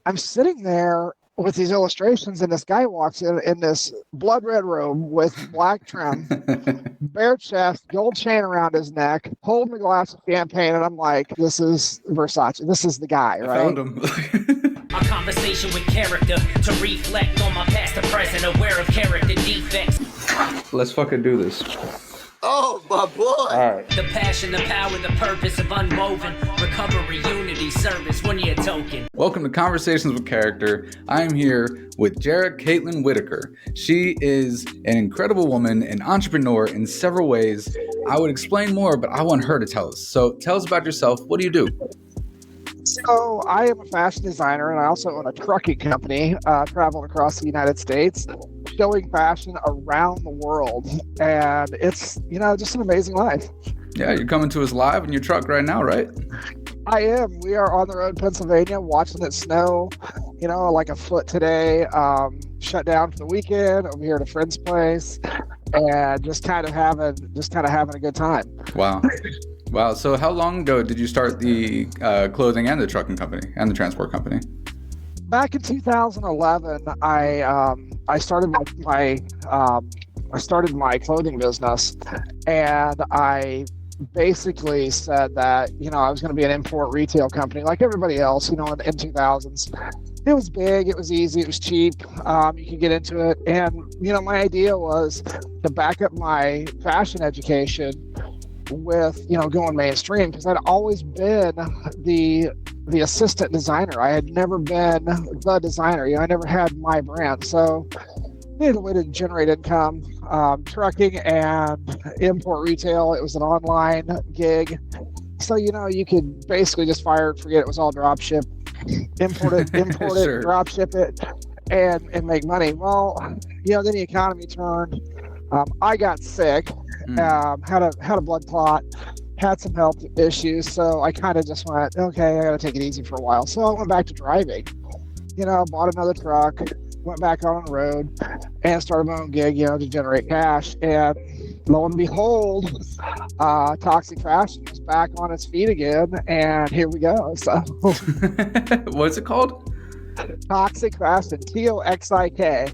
I'm sitting there with these illustrations, and this guy walks in this blood red robe with black trim, bare chest, gold chain around his neck, holding a glass of champagne, and I'm like, this is Versace. This is the guy, I right? found him. A conversation with character to reflect on my past to present, aware of character defects. Let's fucking do this. Oh, my boy. All right. The passion, the power, the purpose of unwoven recovery, unity, service, 1 year token. Welcome to Conversations with Character. I am here with Jerra Katilyn Whittaker. She is an incredible woman, an entrepreneur in several ways. I would explain more, but I want her to tell us. So tell us about yourself. What do you do? So I am a fashion designer, and I also own a trucking company, traveling across the United States, showing fashion around the world. And it's, just an amazing life. Yeah, you're coming to us live in your truck right now, right? I am. We are on the road in Pennsylvania, watching it snow, like a foot today. Shut down for the weekend over here at a friend's place, and just kind of having a good time. Wow. Wow. So how long ago did you start the clothing and the trucking company and the transport company? Back in 2011, I started my clothing business, and I basically said that I was going to be an import retail company like everybody else. In 2000s, it was big, it was easy, it was cheap. You could get into it, and my idea was to back up my fashion education with going mainstream, because I'd always been the assistant designer. I had never been the designer. I never had my brand, so I needed a way to generate income. Trucking and import retail, it was an online gig, so you could basically just fire it, forget it, was all drop ship, import it, Sure. drop ship it, and make money. Well, then the economy turned. I got sick. Had a blood clot, had some health issues, so I kind of just went, okay, I got to take it easy for a while. So I went back to driving, bought another truck, went back on the road, and started my own gig, to generate cash. And lo and behold, toxic fashion is back on its feet again, and here we go. So What's it called? Toxic fashion, TOXIK.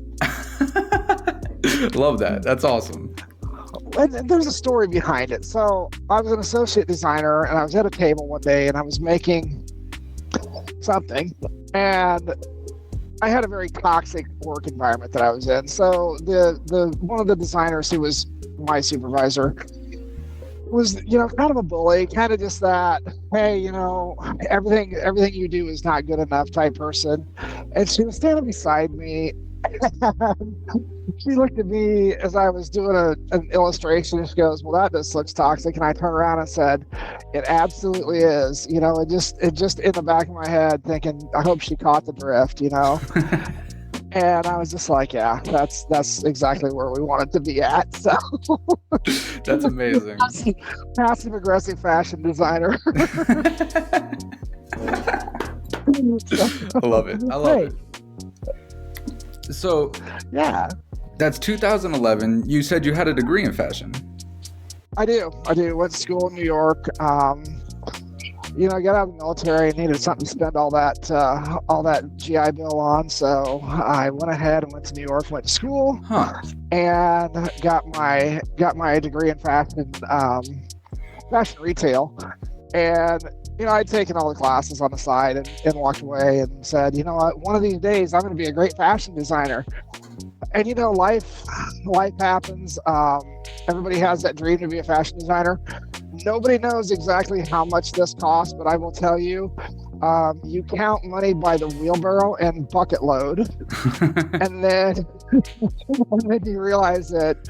Love that. That's awesome. And there's a story behind it. So I was an associate designer, and I was at a table one day, and I was making something, and I had a very toxic work environment that I was in. So the one of the designers who was my supervisor was kind of a bully, kind of just that, hey, everything you do is not good enough type person. And she was standing beside me. She looked at me as I was doing an illustration, and she goes, well, that just looks toxic. And I turned around and said, it absolutely is. It just in the back of my head thinking, I hope she caught the drift, And I was just like, yeah, that's exactly where we wanted to be at. So That's amazing. Passive aggressive fashion designer. I love it. I love it. So Yeah, that's 2011. You said you had a degree in fashion. I do. Went to school in New York. I got out of the military and needed something to spend all that GI Bill on. So I went ahead and went to New York, went to school, and got my degree in fashion retail. And I'd taken all the classes on the side and walked away and said, what, one of these days I'm going to be a great fashion designer. And life happens. Everybody has that dream to be a fashion designer. Nobody knows exactly how much this costs, but I will tell you, you count money by the wheelbarrow and bucket load. and then you realize that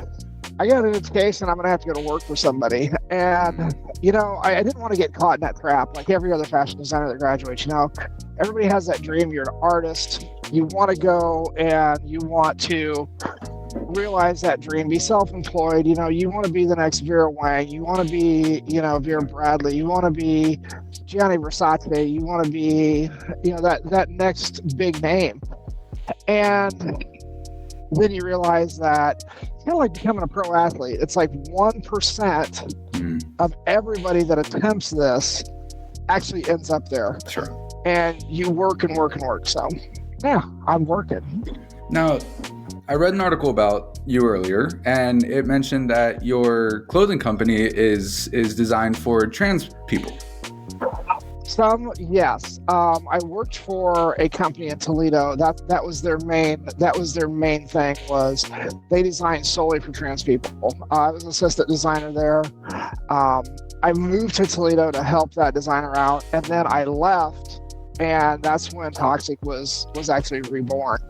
I got an education, I'm going to have to go to work for somebody. And, I didn't want to get caught in that trap like every other fashion designer that graduates. Everybody has that dream. You're an artist. You want to go and you want to realize that dream, be self-employed. You want to be the next Vera Wang. You want to be, Vera Bradley. You want to be Gianni Versace. You want to be, that next big name. And then you realize that it's kind of like becoming a pro athlete. It's like 1% of everybody that attempts this actually ends up there. Sure. And you work and work and work. So yeah, I'm working. Now, I read an article about you earlier, and it mentioned that your clothing company is designed for trans people. Yes. I worked for a company in Toledo. That was their main thing, was they designed solely for trans people. I was an assistant designer there. I moved to Toledo to help that designer out, and then I left, and that's when Toxic was actually reborn.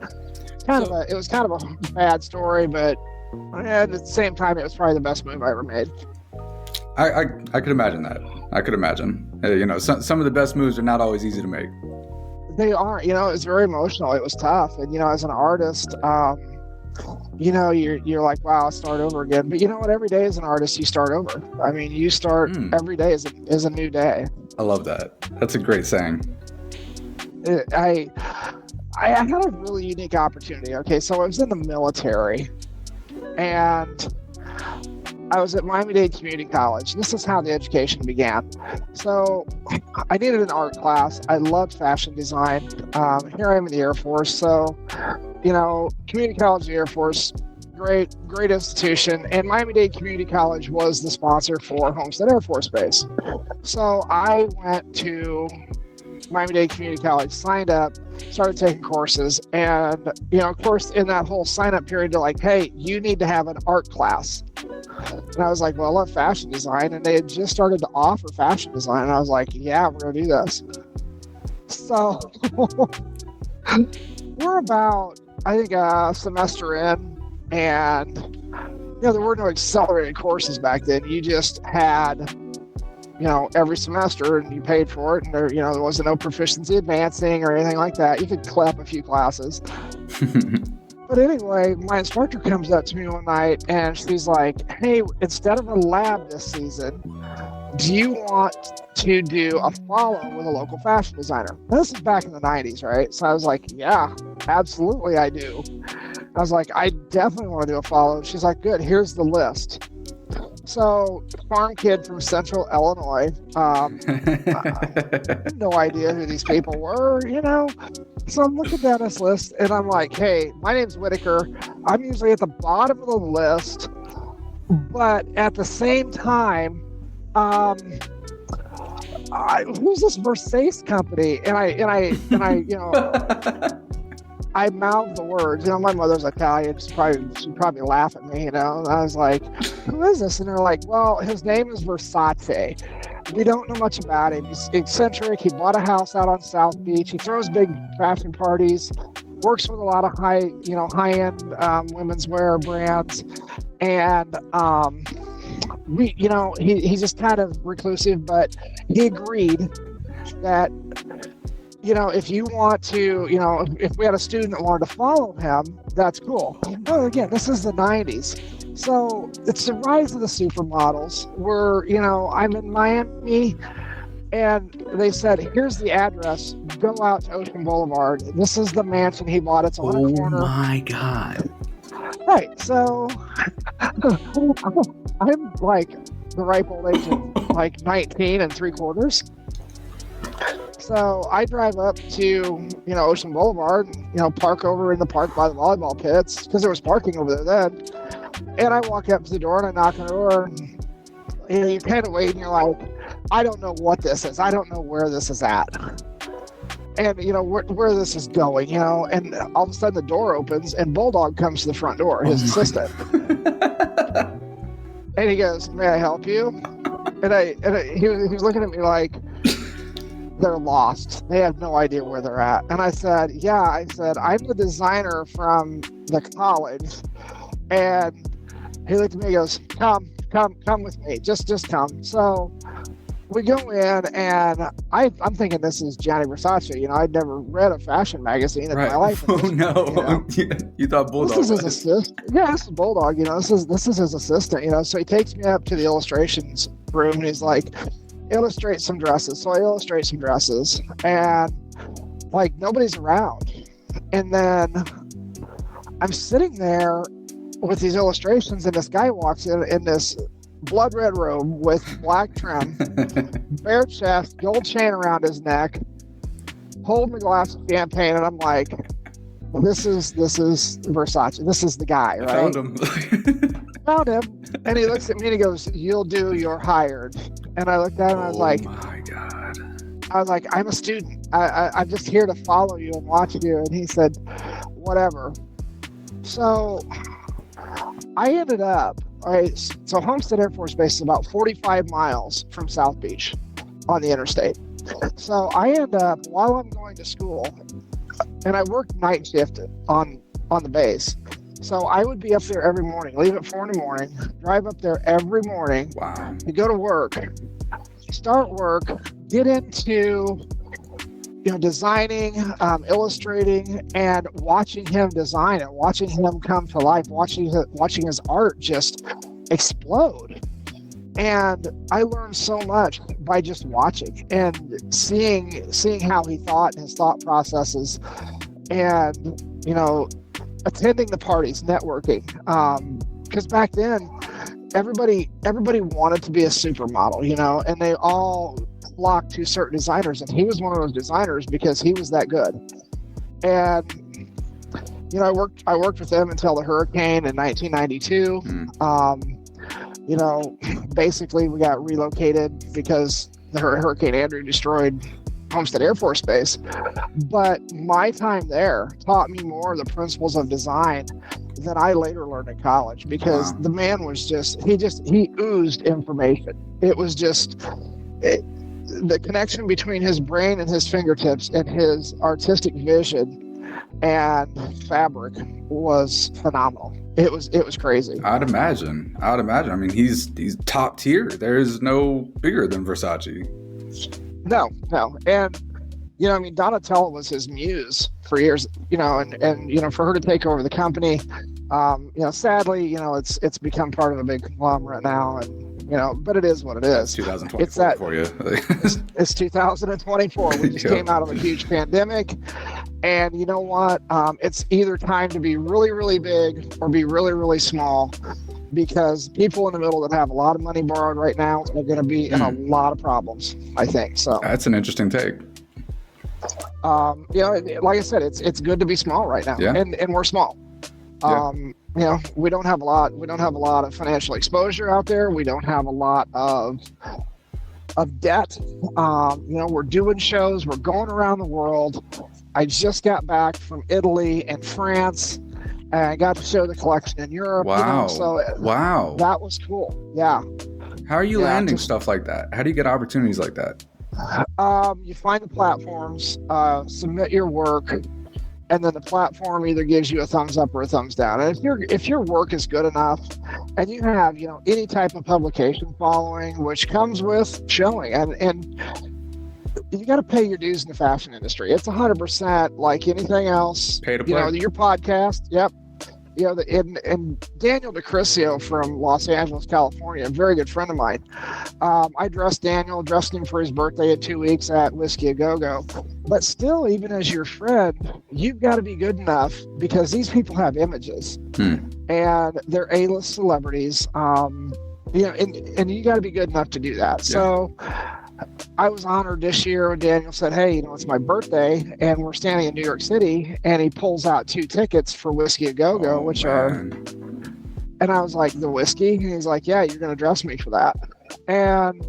It was kind of a bad story, but at the same time, it was probably the best move I ever made. I could imagine that. I could imagine. Some of the best moves are not always easy to make. They aren't. It was very emotional. It was tough. And, as an artist, you're like, wow, I'll start over again. But you know what? Every day as an artist, you start over. I mean, you start every day is a new day. I love that. That's a great saying. I had a really unique opportunity. Okay, so I was in the military, and I was at Miami-Dade Community College. This is how the education began. So I needed an art class. I loved fashion design. Here I am in the Air Force. So, Community College, the Air Force, great institution. And Miami-Dade Community College was the sponsor for Homestead Air Force Base. So I went to Miami-Dade Community College, signed up, started taking courses. And, of course, in that whole sign-up period, they're like, hey, you need to have an art class. And I was like, well, I love fashion design. And they had just started to offer fashion design. And I was like, yeah, we're going to do this. So we're about, I think, a semester in. And, there were no accelerated courses back then. You just had, every semester, and you paid for it. And there wasn't no proficiency advancing or anything like that. You could clip a few classes. But anyway, my instructor comes up to me one night and she's like, hey, instead of a lab this season, do you want to do a follow with a local fashion designer? Now, this is back in the 90s, right? So I was like, yeah, absolutely I do. I was like, I definitely want to do a follow. She's like, good, here's the list. So, farm kid from Central Illinois, I had no idea who these people were, So I'm looking down this list and I'm like, hey, my name's Whittaker. I'm usually at the bottom of the list, but at the same time, who's this Versace company? And I I mouthed the words. My mother's Italian. She'd probably laugh at me, And I was like, who is this? And they're like, well, his name is Versace. We don't know much about him. He's eccentric. He bought a house out on South Beach. He throws big fashion parties, works with a lot of high-end women's wear brands. And he's just kind of reclusive, but he agreed that, if you want to, if we had a student that wanted to follow him, that's cool. But again, this is the 90s. So it's the rise of the supermodels where, I'm in Miami and they said, here's the address, go out to Ocean Boulevard. This is the mansion he bought. It's on a corner. Oh my God. Right. So I'm like the ripe old age of like 19 3/4. So I drive up to, Ocean Boulevard, park over in the park by the volleyball pits because there was parking over there then. And I walk up to the door and I knock on the door and you kind of wait and you're like, I don't know what this is. I don't know where this is at. And, where this is going, and all of a sudden the door opens and Bulldog comes to the front door, his assistant. And he goes, may I help you? And he was looking at me like, they're lost. They have no idea where they're at. And I said, yeah, I'm the designer from the college. And he looked at me and goes, come with me. Just come. So we go in and I'm thinking this is Gianni Versace. I'd never read a fashion magazine in my life. Oh no. You thought Bulldog. This is his assistant. Yeah, this is Bulldog. This is his assistant, So he takes me up to the illustrations room and he's like, illustrate some dresses. So I illustrate some dresses and like nobody's around. And then I'm sitting there with these illustrations and this guy walks in this blood red robe with black trim, bare chest, gold chain around his neck, holding a glass of champagne, and I'm like, this is Versace. This is the guy, right? Found him. Found him, and he looks at me and he goes, "You'll do. You're hired." And I looked at him and I was like, "Oh my god!" I was like, "I'm a student. I'm just here to follow you and watch you." And he said, "Whatever." So I ended up. All right, so Homestead Air Force Base is about 45 miles from South Beach on the interstate. So I end up, while I'm going to school, and I worked night shift on the base. So I would be up there every morning, leave at 4 in the morning, drive up there every morning. Wow. To go to work, start work, get into designing, illustrating, and watching him design it, watching him come to life, watching his art just explode. And I learned so much by just watching and seeing how he thought and his thought processes, and attending the parties, networking. Because back then, everybody wanted to be a supermodel, and they all flocked to certain designers, and he was one of those designers because he was that good. And I worked with him until the hurricane in 1992. Basically we got relocated because the Hurricane Andrew destroyed Homestead Air Force Base. But my time there taught me more of the principles of design than I later learned in college, because the man was he oozed information. It was just the connection between his brain and his fingertips and his artistic vision and fabric was phenomenal. It was crazy. I'd imagine. I mean, he's top tier. There's no bigger than Versace. No. And Donatella was his muse for years, and for her to take over the company, sadly, it's become part of a big conglomerate now, and but it is what it is. 2024 it's that for you. it's 2024. We just came out of a huge pandemic, and you know what? It's either time to be really, really big or be really, really small, because people in the middle that have a lot of money borrowed right now are going to be in a lot of problems, I think. So that's an interesting take. Like I said, it's good to be small right now, and we're small. We don't have a lot of financial exposure out there. We don't have a lot of debt. We're doing shows. We're going around the world. I just got back from Italy and France, and I got to show the collection in Europe. Wow. Wow. That was cool. Yeah. How are you landing stuff like that? How do you get opportunities like that? You find the platforms, submit your work, and then the platform either gives you a thumbs up or a thumbs down. And if your work is good enough, and you have any type of publication following, which comes with showing, and you got to pay your dues in the fashion industry. It's 100% like anything else. Pay to play. Your podcast. Yep. And Daniel DeCrisio from Los Angeles, California, a very good friend of mine. I dressed him for his birthday in 2 weeks at Whiskey A Go-Go. But still, even as your friend, you've got to be good enough, because these people have images, and they're A-list celebrities. And you got to be good enough to do that. Yeah. So I was honored this year when Daniel said, "Hey, it's my birthday, and we're standing in New York City," and he pulls out 2 tickets for Whiskey A Go-Go, and I was like, "The whiskey?" And he's like, "Yeah, you're going to dress me for that." And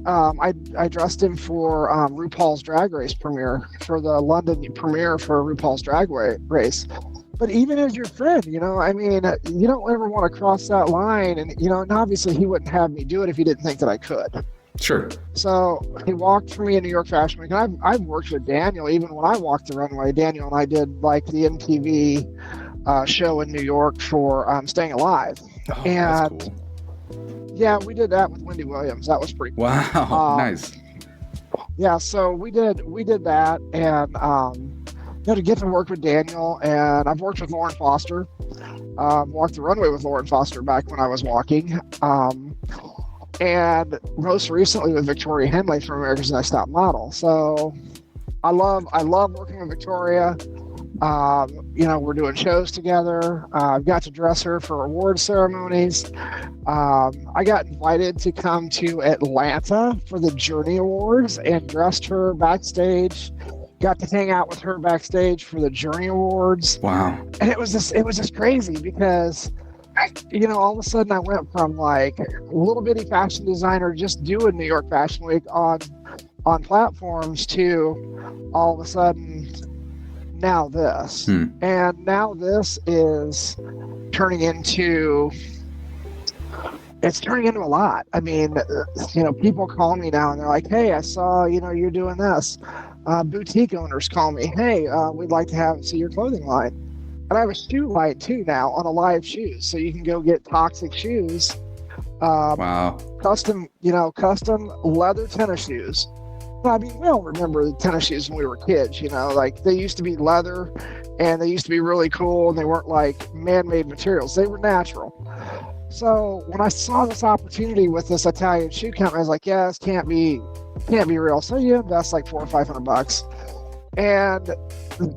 I dressed him for RuPaul's Drag Race premiere, for the London premiere for RuPaul's Drag Race. But even as your friend, you don't ever want to cross that line, and obviously he wouldn't have me do it if he didn't think that I could. Sure. So he walked for me in New York Fashion Week, and I've worked with Daniel even when I walked the runway. Daniel and I did like the MTV show in New York for Staying Alive. Oh, and that's cool. Yeah, we did that with Wendy Williams. That was pretty cool. Wow, nice. Yeah, so we did that, and to get to work with Daniel, and I've worked with Lauren Foster. Walked the runway with Lauren Foster back when I was walking. And most recently with Victoria Henley from America's Next Top Model. So I love working with Victoria. We're doing shows together. I've got to dress her for award ceremonies. I got invited to come to Atlanta for the Journey Awards and dressed her backstage. Got to hang out with her backstage for the Journey Awards. Wow. And it was just crazy because, all of a sudden I went from like a little bitty fashion designer just doing New York Fashion Week on platforms to all of a sudden now this. And now this is turning into a lot. I mean, people call me now and they're like, hey, I saw, you're doing this. Boutique owners call me, hey, we'd like to see your clothing line. And I have a shoe line too now on Alive Shoes. So you can go get Toxic shoes. Wow. Custom leather tennis shoes. I mean, we all remember the tennis shoes when we were kids, like they used to be leather and they used to be really cool and they weren't like man-made materials. They were natural. So when I saw this opportunity with this Italian shoe company, I was like, yeah, this can't be real. So you invest like $400 or $500 and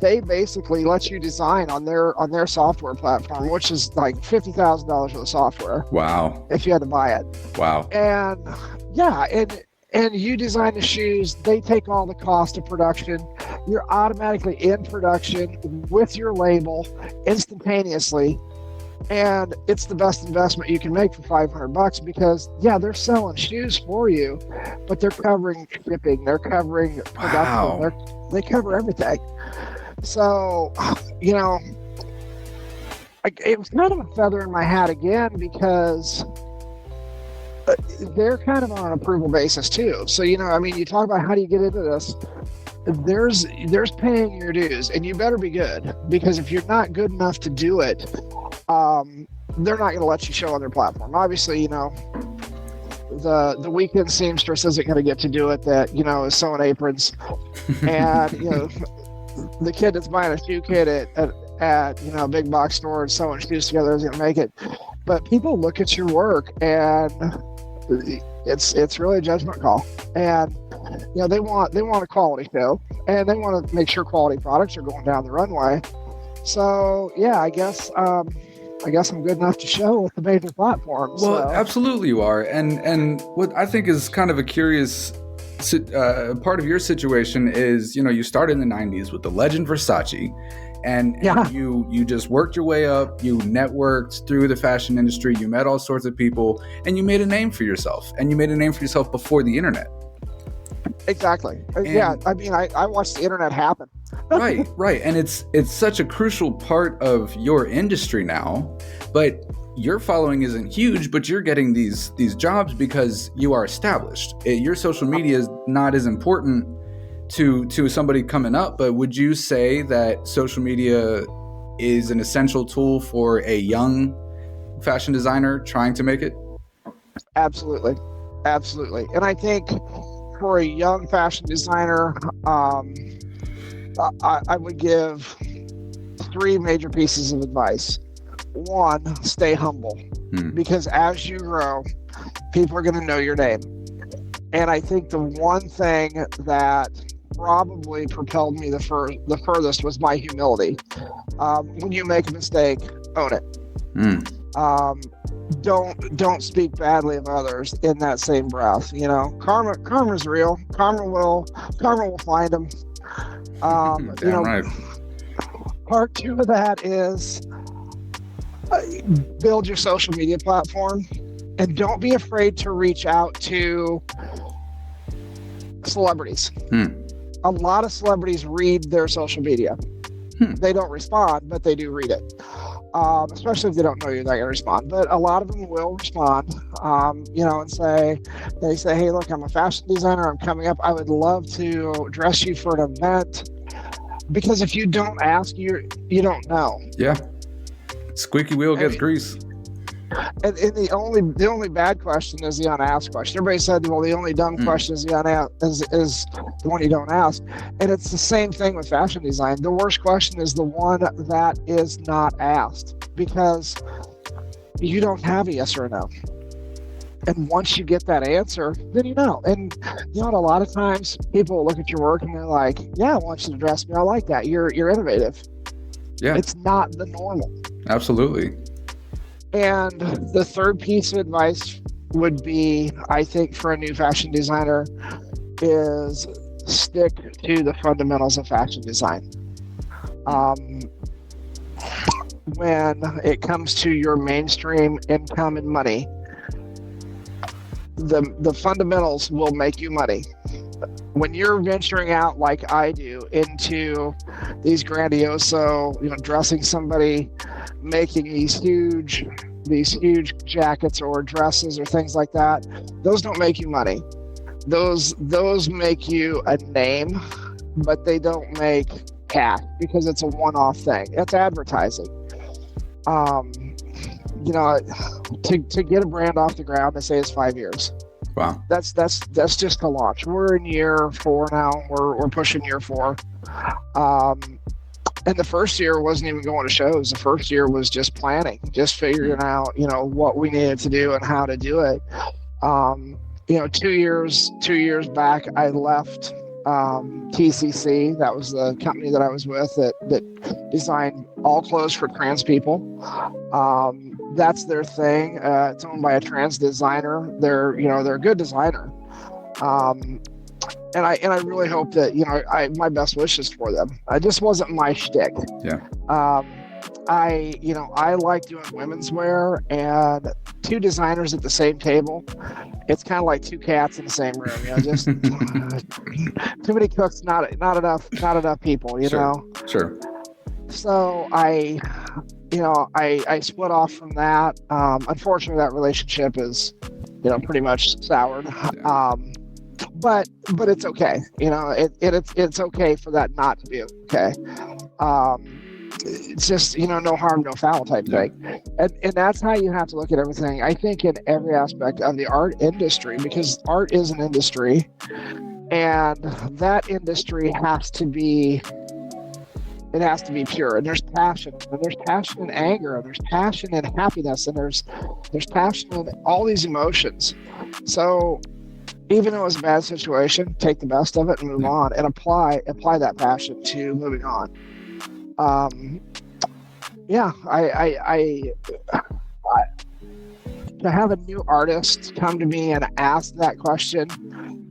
they basically let you design on their software platform, which is like $50,000 for the software. Wow. If you had to buy it. Wow. And yeah, and you design the shoes, they take all the cost of production. You're automatically in production with your label instantaneously. And it's the best investment you can make for $500 because, yeah, they're selling shoes for you, but they're covering shipping, they're covering production, Wow. They cover everything. So, it was kind of a feather in my hat again because they're kind of on an approval basis too. So, you talk about how do you get into this? There's paying your dues, and you better be good because if you're not good enough to do it, they're not going to let you show on their platform. Obviously, the weekend seamstress isn't going to get to do it that, is sewing aprons. And, the kid that's buying a shoe kit at a big box store and sewing shoes together isn't going to make it. But people look at your work and it's really a judgment call. And, they want a quality show and they want to make sure quality products are going down the runway. So, yeah, I guess I'm good enough to show with the major platforms. Well, so. Absolutely you are. And what I think is kind of a curious part of your situation is, you started in the 90s with the legend Versace. And you just worked your way up, you networked through the fashion industry, you met all sorts of people, and you made a name for yourself. And you made a name for yourself before the internet. Exactly. Yeah, I mean, I watched the internet happen. Right. And it's such a crucial part of your industry now, but your following isn't huge, but you're getting these jobs because you are established. Your social media is not as important to somebody coming up, but would you say that social media is an essential tool for a young fashion designer trying to make it? Absolutely. And I think for a young fashion designer, I would give 3 major pieces of advice. 1, stay humble, because as you grow, people are going to know your name. And I think the one thing that probably propelled me the furthest was my humility. When you make a mistake, own it. Don't speak badly of others in that same breath. Karma's real. Karma will find them. Damn right. Part 2 of that is build your social media platform and don't be afraid to reach out to celebrities. A lot of celebrities read their social media. They don't respond, but they do read it. Especially if they don't know you're not going to respond. But a lot of them will respond, and say, hey, look, I'm a fashion designer. I'm coming up. I would love to dress you for an event. Because if you don't ask, you don't know. Yeah. Squeaky wheel gets grease. And the only bad question is the unasked question. Everybody said, well, the only dumb question is is the one you don't ask. And it's the same thing with fashion design. The worst question is the one that is not asked because you don't have a yes or a no. And once you get that answer, then you know. And a lot of times people look at your work and they're like, yeah, I want you to dress me. I like that. You're innovative. Yeah. It's not the normal. Absolutely. And the third piece of advice would be, I think, for a new fashion designer, is stick to the fundamentals of fashion design. When it comes to your mainstream income and money, the fundamentals will make you money. When you're venturing out like I do into these grandioso, dressing somebody, making these huge jackets or dresses or things like that, those don't make you money. Those make you a name, but they don't make cash because it's a one-off thing. It's advertising. To get a brand off the ground, they say it's 5 years. Wow. That's just the launch. We're in year 4 now. We're pushing year 4. And the first year wasn't even going to shows. The first year was just planning, just figuring out, what we needed to do and how to do it. 2 years back, I left TCC. That was the company that I was with that designed all clothes for trans people. That's their thing. It's owned by a trans designer. They're a good designer. And I really hope that, my best wishes for them. It just wasn't my shtick. Yeah. I like doing women's wear, and 2 designers at the same table. It's kind of like 2 cats in the same room, just too many cooks, not enough people, Sure. So I split off from that. Unfortunately, that relationship is, pretty much soured. Yeah. But it's okay. It's okay for that not to be okay. It's just, no harm, no foul type thing. And that's how you have to look at everything, I think, in every aspect of the art industry, because art is an industry, and that industry has to be pure. And there's passion, and anger, and there's passion and happiness, and there's passion in all these emotions. So even though it was a bad situation, take the best of it and move on, and apply that passion to moving on. To have a new artist come to me and ask that question,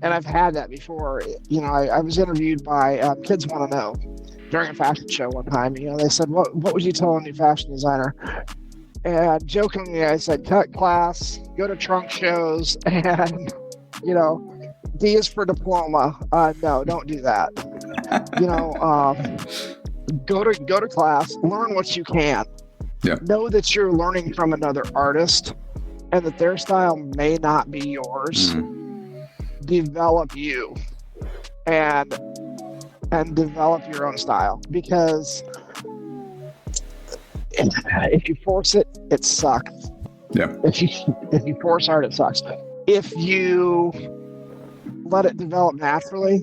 and I've had that before. I was interviewed by Kids Want to Know during a fashion show one time. They said, what would you tell a new fashion designer? And jokingly, I said, cut class, go to trunk shows, and D is for diploma. No, don't do that. Go to class, learn what you can. Yeah. Know that you're learning from another artist, and that their style may not be yours. Develop you, and develop your own style, because if you force it, it sucks. Yeah. If you force art, it sucks. If you let it develop naturally,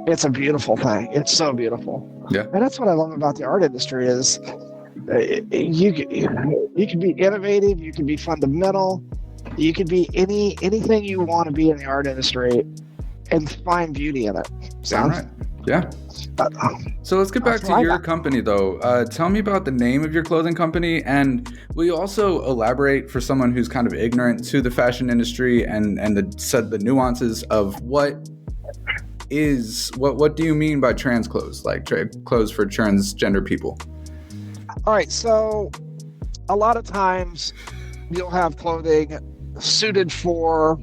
it's a beautiful thing. It's so beautiful. Yeah. And that's what I love about the art industry is you can be innovative, you can be fundamental, you can be anything you want to be in the art industry and find beauty in it. All right. Yeah. So let's get back to your company, though. Tell me about the name of your clothing company, and will you also elaborate for someone who's kind of ignorant to the fashion industry and the nuances of what do you mean by trans clothes, like clothes for transgender people? All right, so a lot of times you'll have clothing suited for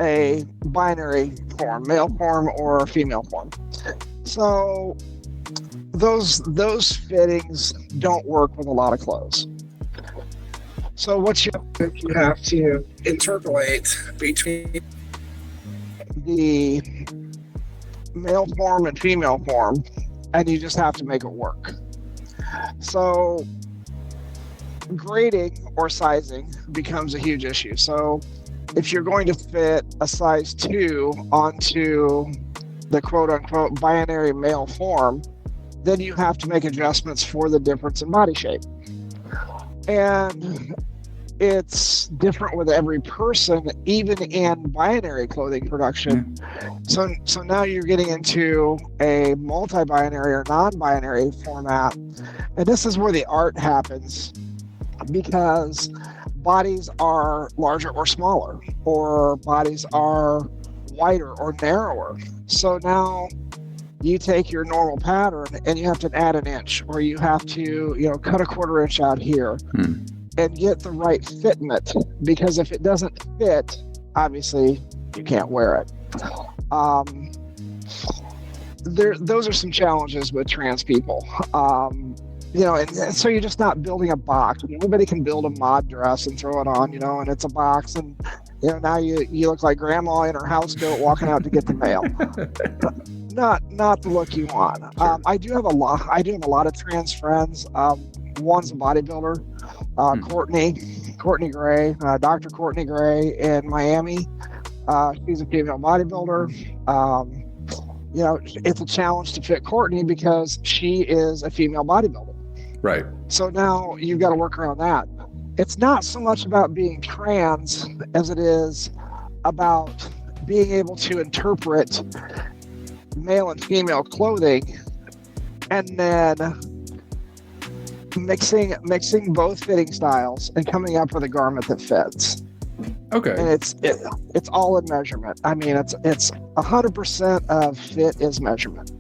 a binary form, male form or female form. So those fittings don't work with a lot of clothes. So what you have to interpolate between the male form and female form, and you just have to make it work. So grading or sizing becomes a huge issue. So if you're going to fit a size 2 onto the quote-unquote binary male form, then you have to make adjustments for the difference in body shape. And it's different with every person, even in binary clothing production. So now you're getting into a multi-binary or non-binary format, and this is where the art happens, because bodies are larger or smaller, or bodies are wider or narrower. So now you take your normal pattern and you have to add an inch, or you have to, cut a quarter inch out here and get the right fitment, because if it doesn't fit, obviously you can't wear it. Those are some challenges with trans people. And so you're just not building a box. Everybody can build a mod dress and throw it on, and it's a box, and now you look like grandma in her houseboat walking out to get the mail. Not the look you want. I do have a lot of trans friends. One's a bodybuilder, Courtney Gray, Dr. Courtney Gray in Miami. She's a female bodybuilder. It's a challenge to fit Courtney because she is a female bodybuilder. Right. So now you've got to work around that. It's not so much about being trans as it is about being able to interpret male and female clothing, and then mixing both fitting styles and coming up with a garment that fits. Okay. And it's all in measurement. I mean, it's 100% of fit is measurement.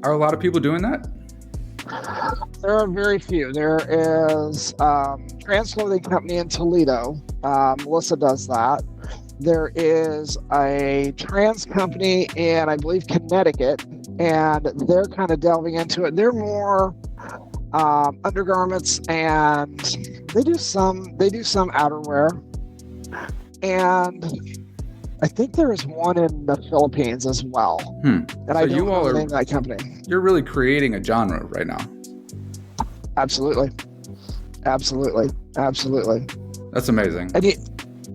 Are a lot of people doing that? There are very few. There is trans clothing company in Toledo. Melissa does that. There is a trans company in, I believe, Connecticut, and they're kind of delving into it. They're more undergarments, and they do some outerwear. And I think there is one in the Philippines as well. And so I don't know the name of that company. You're really creating a genre right now. Absolutely. That's amazing.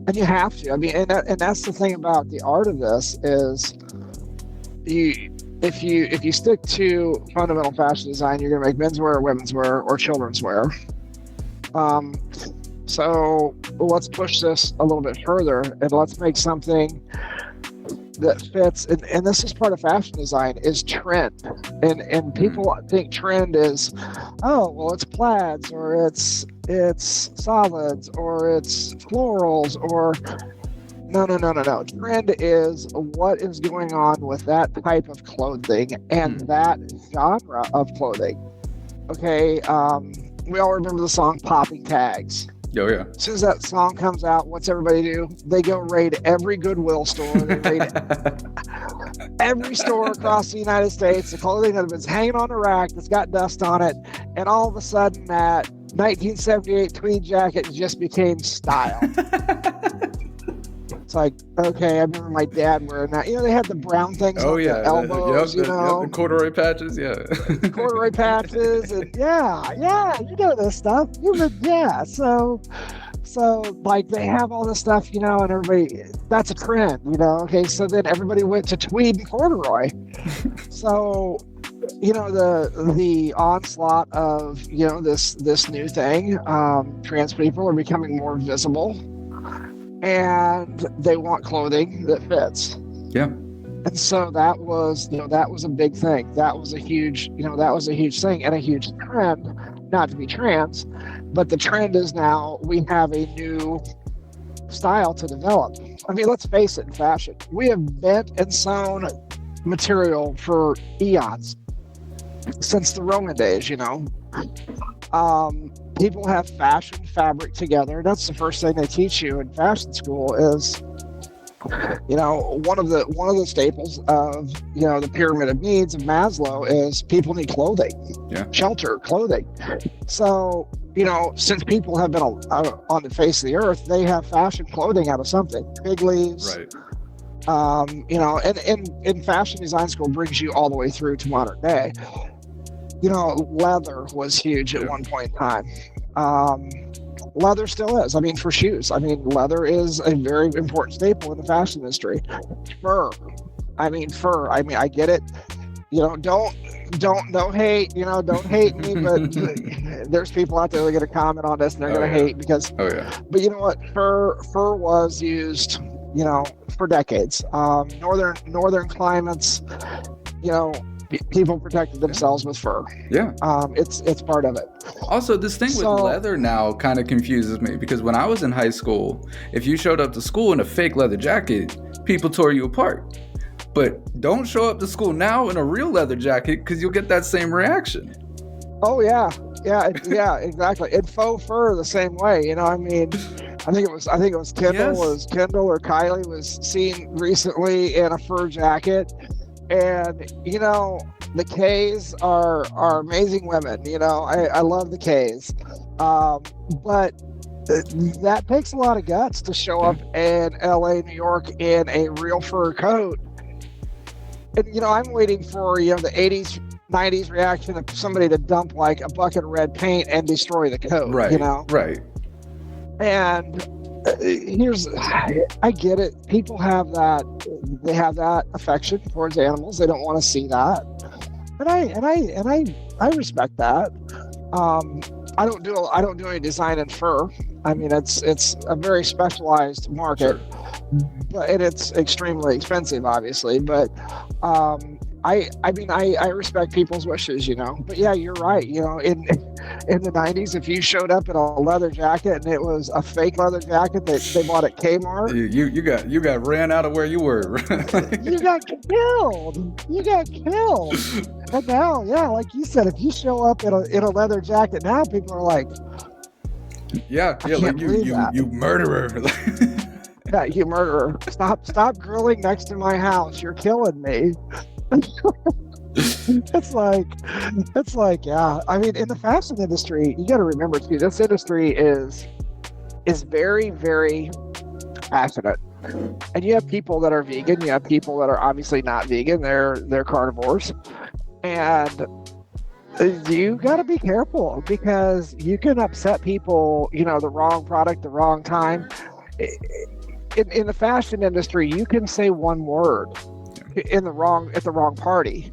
And you have to. I mean, and that's the thing about the art of this is, if you stick to fundamental fashion design, you're going to make menswear, women's wear, or children's wear. So let's push this a little bit further, and let's make something that fits. And this is part of fashion design, is trend. And people think trend is, it's plaids, or it's solids, or it's florals, or no. Trend is what is going on with that type of clothing and that genre of clothing. Okay, we all remember the song Popping Tags. Oh, yeah. As soon as that song comes out, what's everybody do? They go raid every Goodwill store. They raid every store across the United States. The clothing that has been hanging on a rack that's got dust on it. And all of a sudden, that 1978 tweed jacket just became style. It's like, okay, I remember my dad wearing that. They had the brown things on the elbows, the corduroy patches, corduroy patches, and you know this stuff. So like they have all this stuff, and everybody, that's a trend, Okay, so then everybody went to tweed and corduroy. So, the onslaught of this new thing, trans people are becoming more visible. And they want clothing that fits. Yeah. And so that was a big thing. That was a huge thing and a huge trend, not to be trans, but the trend is now we have a new style to develop. I mean, let's face it, in fashion, we have bent and sewn material for eons, since the Roman days, people have fashion fabric together. That's the first thing they teach you in fashion school is, one of the staples of, the pyramid of needs of Maslow is people need clothing, shelter, clothing. So, since people have been on the face of the earth, they have fashion clothing out of something. Fig leaves, right. And fashion design school brings you all the way through to modern day. Leather was huge at one point in time. Leather still is. I mean, for shoes. I mean, leather is a very important staple in the fashion industry. Fur. I mean, I get it. don't hate, don't hate me, but there's people out there that are going to comment on this and they're going to hate because, but you know what? Fur was used, for decades. Northern climates, people protected themselves with fur. Yeah. It's part of it. Also, this thing with leather now kind of confuses me because when I was in high school, if you showed up to school in a fake leather jacket, people tore you apart. But don't show up to school now in a real leather jacket because you'll get that same reaction. Oh yeah, exactly. And faux fur the same way. I think it was Kendall. Yes. Was Kendall or Kylie was seen recently in a fur jacket, and the K's are amazing women. I love the K's, but that takes a lot of guts to show up in LA, New York in a real fur coat. And I'm waiting for the 80s, 90s reaction of somebody to dump like a bucket of red paint and destroy the coat. Right. Right. And I get it. People have that. They have that affection towards animals. They don't want to see that. And I respect that. I don't do any design in fur. It's a very specialized market, and it's extremely expensive, obviously. But I respect people's wishes, But yeah, you're right. In the 90s, if you showed up in a leather jacket and it was a fake leather jacket that they bought at Kmart, you got ran out of where you were. You got killed. And now, yeah, like you said, if you show up in a leather jacket now, people are like, like you murderer. Yeah, you murderer. Stop grilling next to my house. You're killing me. It's like, yeah. In the fashion industry, you got to remember too, this industry is very, very passionate. And you have people that are vegan. You have people that are obviously not vegan. They're carnivores. And you got to be careful because you can upset people, the wrong product, the wrong time. In the fashion industry, you can say one word at the wrong party,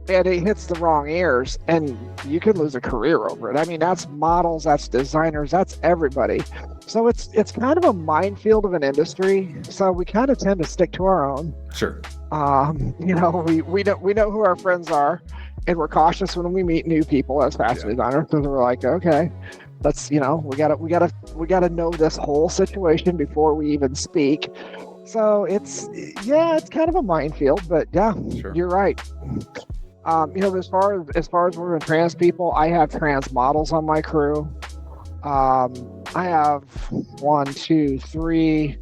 and it hits the wrong ears, and you can lose a career over it. That's models, that's designers, that's everybody. So it's kind of a minefield of an industry. So we kind of tend to stick to our own. Sure. We know who our friends are, and we're cautious when we meet new people as fashion designers because we're like, okay, let's we gotta know this whole situation before we even speak. So it's kind of a minefield, but yeah, sure. You're right. As far as we're trans people, I have trans models on my crew. I have 1, 2, 3,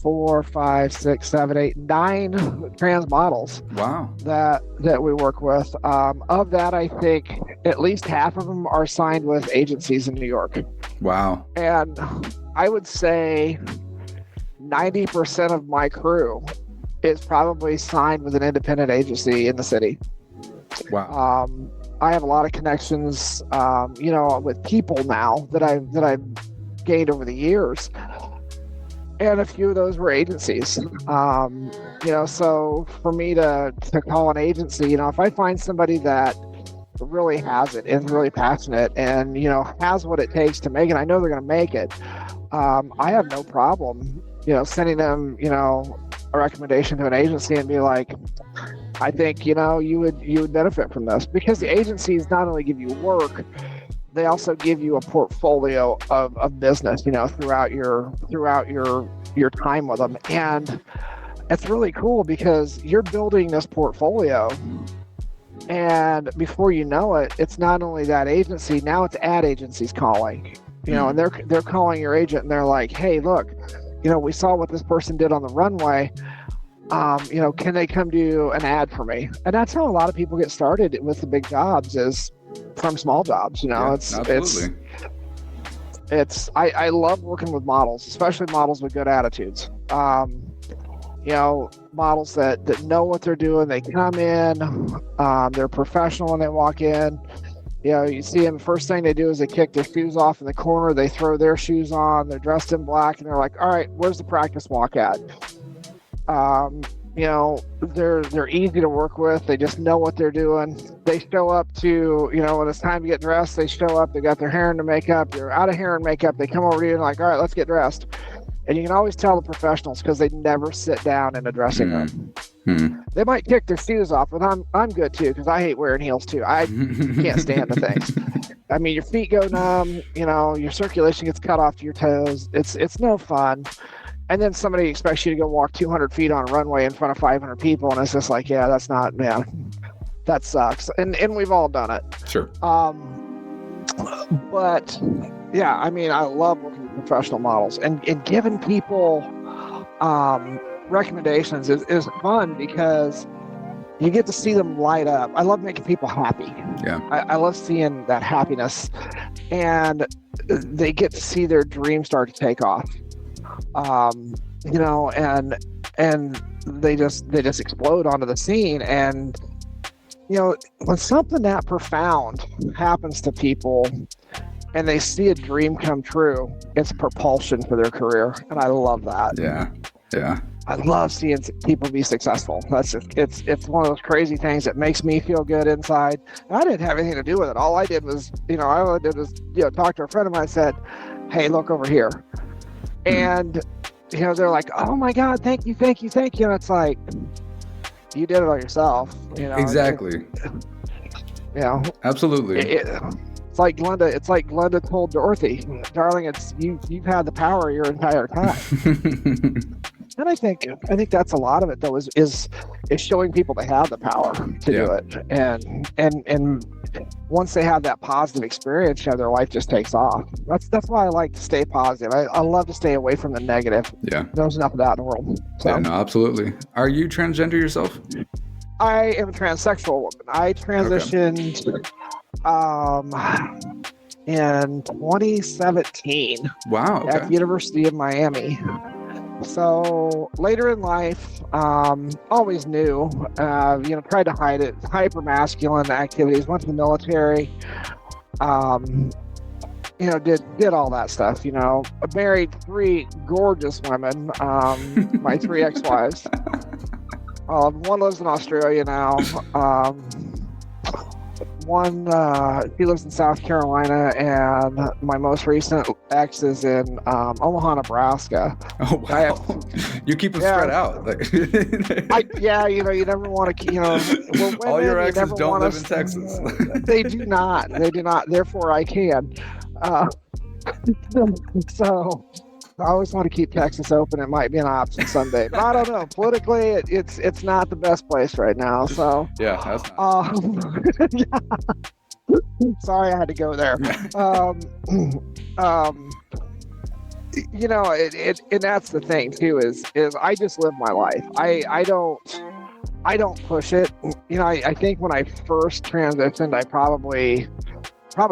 4, 5, 6, 7, 8, 9 trans models. Wow. That we work with. Of that, I think at least half of them are signed with agencies in New York. Wow. And I would say 90% of my crew is probably signed with an independent agency in the city. Wow. I have a lot of connections, with people now that I've gained over the years, and a few of those were agencies. So for me to call an agency, if I find somebody that really has it, is really passionate, and has what it takes to make it, I know they're going to make it. I have no problem, sending them, a recommendation to an agency and be like, I think, you would benefit from this, because the agencies not only give you work, they also give you a portfolio of business, throughout your time with them. And it's really cool because you're building this portfolio, and before you know it, it's not only that agency, now it's ad agencies calling, and they're calling your agent and they're like, hey, look, we saw what this person did on the runway. Can they come do an ad for me? And that's how a lot of people get started with the big jobs, is from small jobs. Absolutely. I love working with models, especially models with good attitudes. Models that know what they're doing. They come in, they're professional when they walk in. You see them, first thing they do is they kick their shoes off in the corner. They throw their shoes on. They're dressed in black, and they're like, all right, where's the practice walk at? they're easy to work with. They just know what they're doing. They show up to, when it's time to get dressed, they show up, they got their hair and their makeup. They're out of hair and makeup. They come over to you and like, all right, let's get dressed. And you can always tell the professionals because they never sit down in a dressing room. They might kick their shoes off, but I'm good too because I hate wearing heels too. I can't stand the things. I mean, your feet go numb. Your circulation gets cut off to your toes. It's no fun. And then somebody expects you to go walk 200 feet on a runway in front of 500 people, and it's just like, yeah, that's not, man, that sucks. And we've all done it. Sure. But yeah, I mean, I love working with professional models and giving people recommendations is fun because you get to see them light up. I love making people happy. Yeah. I love seeing that happiness, and they get to see their dream start to take off. And they just explode onto the scene. And when something that profound happens to people and they see a dream come true, it's propulsion for their career, and I love that. Yeah. I love seeing people be successful. That's just, it's one of those crazy things that makes me feel good inside. And I didn't have anything to do with it. All I did was, talk to a friend of mine and said, hey, look over here. And, they're like, oh my God, thank you. And it's like, you did it on yourself. Exactly. Absolutely. It's like Glenda told Dorothy, darling, you've had the power your entire time. And I think that's a lot of it though, is showing people they have the power to do it. And once they have that positive experience, their life just takes off. That's why I like to stay positive. I love to stay away from the negative. Yeah. There's enough of that in the world. So. Yeah, no, absolutely. Are you transgender yourself? I am a transsexual woman. I transitioned in 2017. Wow. Okay. At the University of Miami. So later in life, always knew, tried to hide it, hyper masculine activities, went to the military, did all that stuff, married 3 gorgeous women, my 3 ex-wives. One lives in Australia now. One, she lives in South Carolina, and my most recent ex is in Omaha, Nebraska. Oh wow! You keep them spread out. You never want to. Women, all your exes don't live in Texas. They do not. Therefore, I can. So I always want to keep Texas open. It might be an option someday, but I don't know. Politically, it's not the best place right now. So yeah, that's not. Sorry, I had to go there. And that's the thing too. Is I just live my life. I don't push it. I think when I first transitioned, I probably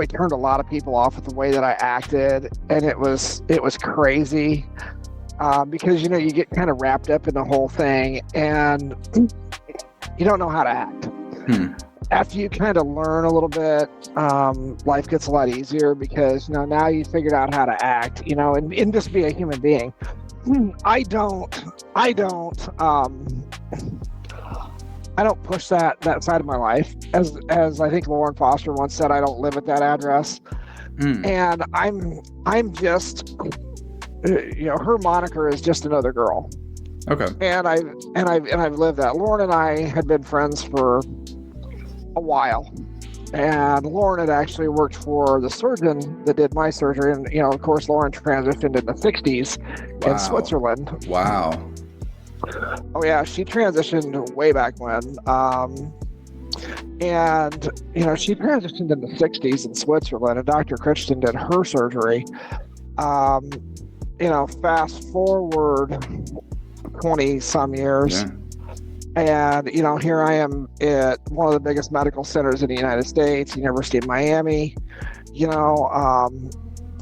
turned a lot of people off with the way that I acted, and it was crazy because you get kind of wrapped up in the whole thing and you don't know how to act. After you kind of learn a little bit, life gets a lot easier because now you figured out how to act, and just be a human being. I don't push that side of my life. As I think Lauren Foster once said, I don't live at that address. And I'm just, her moniker is just another girl. Okay. And I've lived that. Lauren and I had been friends for a while. And Lauren had actually worked for the surgeon that did my surgery. And, of course, Lauren transitioned in the 60s in Switzerland. Wow. Oh yeah, she transitioned way back when, and she transitioned in the 60s in Switzerland, and Dr. Christian did her surgery. Fast forward 20 some years, and here I am at one of the biggest medical centers in the United States, University of Miami.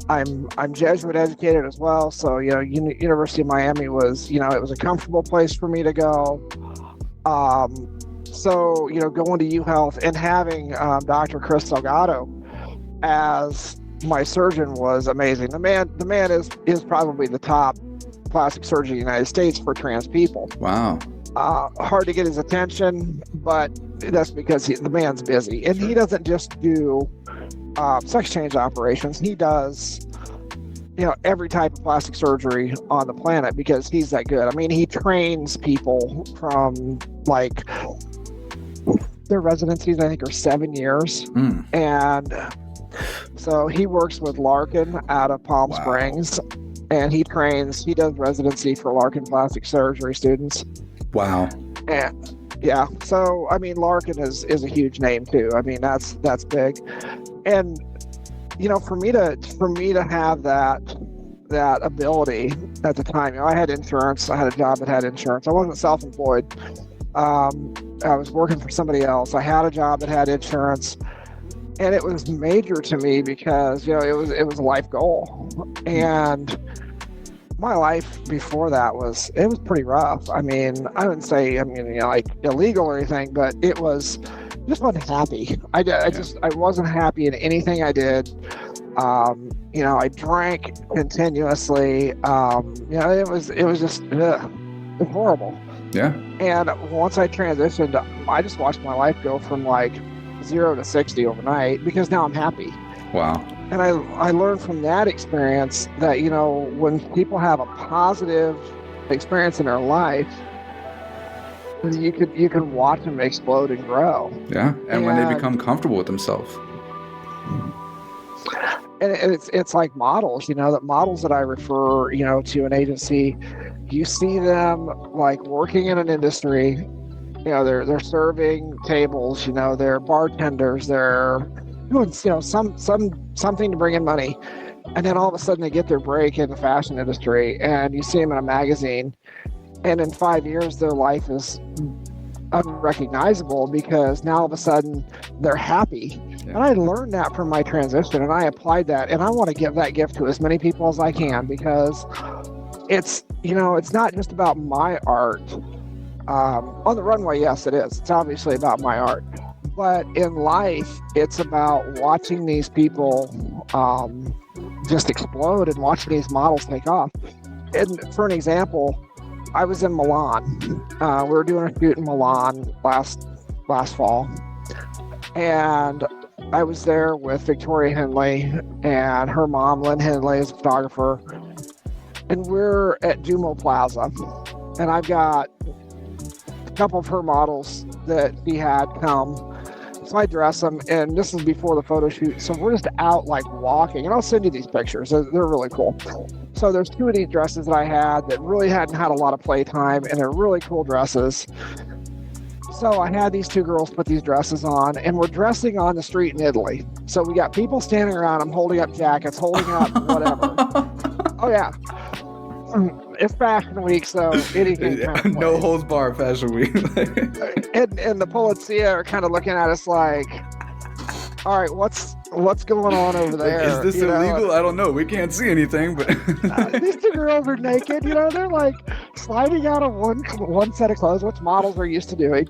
I'm Jesuit educated as well, so University of Miami was it was a comfortable place for me to go. So going to UHealth and having Dr. Chris Salgado as my surgeon was amazing. The man is probably the top plastic surgeon in the United States for trans people. Wow. hard to get his attention, but that's because the man's busy. And he doesn't just do sex change operations. He does, every type of plastic surgery on the planet because he's that good. I mean, he trains people from like their residencies, I think, are 7 years. And so he works with Larkin out of Palm Springs, and he does residency for Larkin plastic surgery students. Wow. And yeah, so I mean, Larkin is a huge name too. I mean, that's big. And for me to have that ability at the time, I had insurance. I had a job that had insurance. I wasn't self-employed. I was working for somebody else. I had a job that had insurance, and it was major to me because it was a life goal. And my life before that was pretty rough. I mean, I wouldn't say like illegal or anything, but it was just wasn't happy. I wasn't happy in anything I did. I drank continuously. It was just horrible. Yeah. And once I transitioned, I just watched my life go from like 0 to 60 overnight because now I'm happy. Wow. And I learned from that experience that, when people have a positive experience in their life, you can watch them explode and grow. Yeah. And when they become comfortable with themselves. And it's like models, that models that I refer, to an agency, you see them like working in an industry, they're serving tables, they're bartenders, they're doing, something to bring in money. And then all of a sudden they get their break in the fashion industry and you see them in a magazine. And in 5 years, their life is unrecognizable because now all of a sudden they're happy. Yeah. And I learned that from my transition and I applied that. And I want to give that gift to as many people as I can because it's, it's not just about my art. On the runway, yes, it is. It's obviously about my art. But in life, it's about watching these people just explode and watching these models take off. And for an example, I was in Milan. We were doing a shoot in Milan last fall. And I was there with Victoria Hindley and her mom, Lynn Hindley, is a photographer. And we're at Dumo Plaza. And I've got a couple of her models that she had come. So I dress them, and this is before the photo shoot. So we're just out like walking, and I'll send you these pictures. They're really cool. So there's 2 of these dresses that I had that really hadn't had a lot of playtime, and they're really cool dresses. So I had these 2 girls put these dresses on, and we're dressing on the street in Italy. So we got people standing around them, holding up jackets, holding up whatever. Oh yeah. It's Fashion Week, so anything kind of no holds barred Fashion Week. and the Polizia are kind of looking at us like, all right, what's going on over there? Is this illegal? I don't know. We can't see anything, but these 2 girls are naked. They're like sliding out of one set of clothes, which models are used to doing,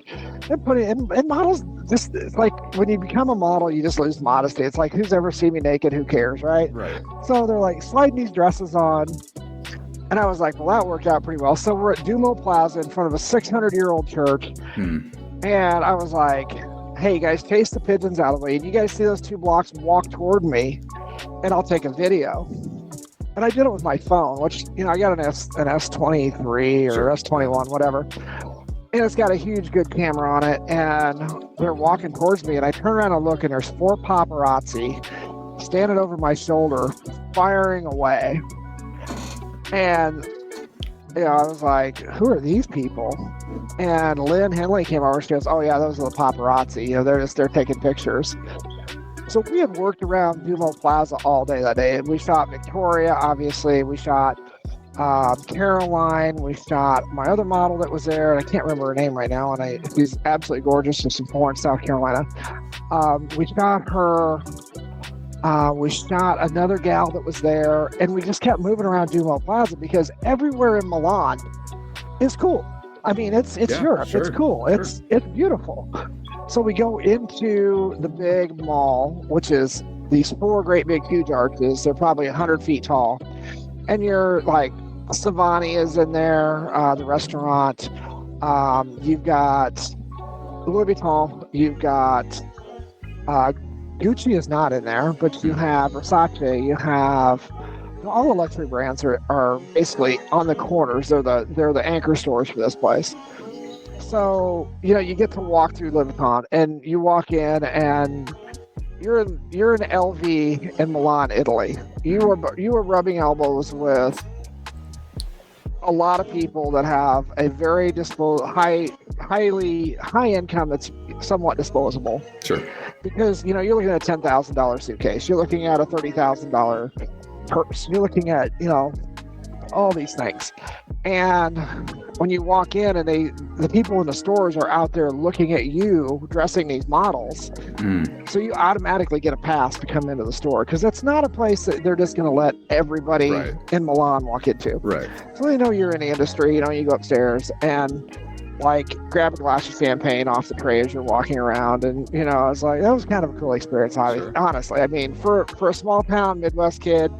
and putting and models. Just it's like when you become a model, you just lose modesty. It's like, who's ever seen me naked? Who cares, right? Right. So they're like sliding these dresses on. And I was like, well, that worked out pretty well. So we're at Dumo Plaza in front of a 600-year-old church. And I was like, hey, guys, chase the pigeons out of the way. And you guys see those 2 blocks, walk toward me, and I'll take a video. And I did it with my phone, which, I got an S23 or S21, whatever. And it's got a huge, good camera on it. And they're walking towards me. And I turn around and look, and there's 4 paparazzi standing over my shoulder, firing away. And, I was like, who are these people? And Lynn Henley came over. She goes, oh, yeah, those are the paparazzi. They're taking pictures. So we had worked around Dumo Plaza all day that day. We shot Victoria, obviously. We shot Caroline. We shot my other model that was there. And I can't remember her name right now. And she's absolutely gorgeous. She's from Florence, South Carolina. We shot her. We shot another gal that was there, and we just kept moving around Dumo Plaza because everywhere in Milan is cool. I mean, it's Europe. Sure, it's cool. Sure. It's beautiful. So we go into the big mall, which is these 4 great big huge arches. They're probably 100 feet tall. And you're like, Savani is in there, the restaurant. You've got Louis Vuitton. You've got Gucci is not in there, but you have Versace. You have all the luxury brands are basically on the corners. They're the anchor stores for this place. So you get to walk through Louis Vuitton, and you walk in, and you're in LV in Milan, Italy. You were rubbing elbows with a lot of people that have a very high income that's somewhat disposable. Sure. Because you're looking at a $10,000 suitcase, you're looking at a $30,000 purse, you're looking at all these things, and when you walk in, and the people in the stores are out there looking at you dressing these models, so you automatically get a pass to come into the store, because it's not a place that they're just going to let everybody in Milan walk into. Right. So they know you're in the industry. You go upstairs and grab a glass of champagne off the tray as you're walking around, and I was like, that was kind of a cool experience. Honestly, I mean, for a small town Midwest kid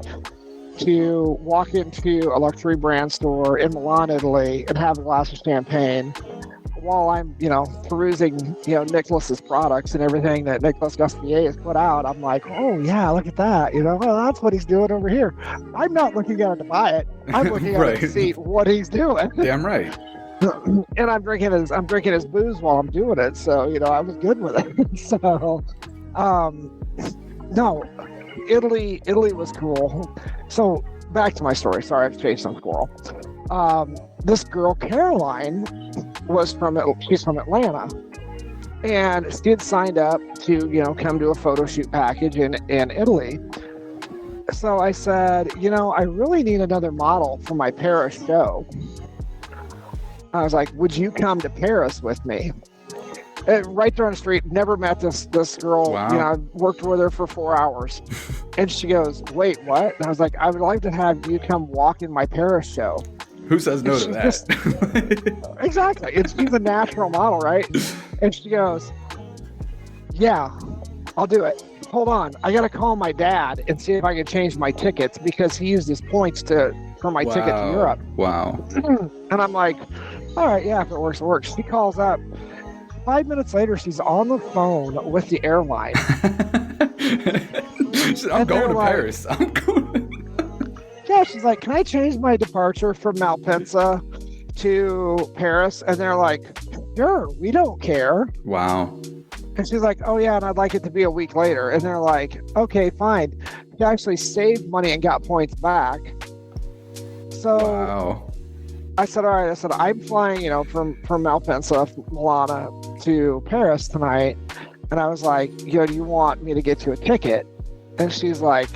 to walk into a luxury brand store in Milan, Italy, and have a glass of champagne while I'm, perusing, Nicholas's products and everything that Nicolas Gaspier has put out. I'm like, oh yeah, look at that. Well, that's what he's doing over here. I'm not looking at it to buy it. I'm looking at it to see what he's doing. Damn right. And I'm drinking his booze while I'm doing it. So, I was good with it. So, no, Italy was cool. So back to my story. Sorry, I've chased some squirrel. This girl, Caroline, she's from Atlanta, and she had signed up to, come to a photo shoot package in Italy. So I said, I really need another model for my Paris show. I was like, would you come to Paris with me? Right there on the street, never met this girl. Wow. I worked with her for 4 hours. And she goes, wait, what? And I was like, I would like to have you come walk in my Paris show. Who says no to that? Exactly. She's a natural model, right? And she goes, yeah, I'll do it. Hold on. I got to call my dad and see if I can change my tickets, because he used his points for my ticket to Europe. Wow. And I'm like, all right, yeah, if it works, it works. She calls up. 5 minutes later, she's on the phone with the airline. I'm going to Paris. I'm going. Yeah, she's like, can I change my departure from Malpensa to Paris? And they're like, sure, we don't care. Wow. And she's like, oh yeah, and I'd like it to be a week later. And they're like, okay, fine. She actually saved money and got points back. So wow. I said, all right. I'm flying, from Malpensa, Milan to Paris tonight. And I was like, do you want me to get you a ticket? And she's like,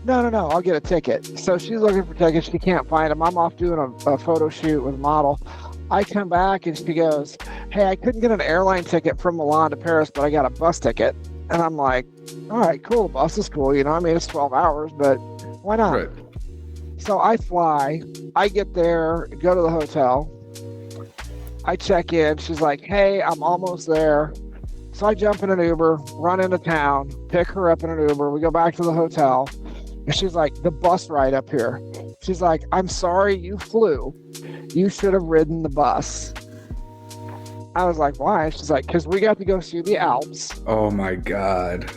no, I'll get a ticket. So she's looking for tickets. She can't find them. I'm off doing a photo shoot with a model. I come back and she goes, hey, I couldn't get an airline ticket from Milan to Paris, but I got a bus ticket. And I'm like, all right, cool. The bus is cool. It's 12 hours, but why not? Right. So I fly, I get there, go to the hotel, I check in. She's like, hey, I'm almost there. So I jump in an Uber, run into town, pick her up in an Uber. We go back to the hotel. And she's like, the bus ride up here. She's like, I'm sorry you flew. You should have ridden the bus. I was like, why? She's like, because we got to go see the Alps. Oh my God.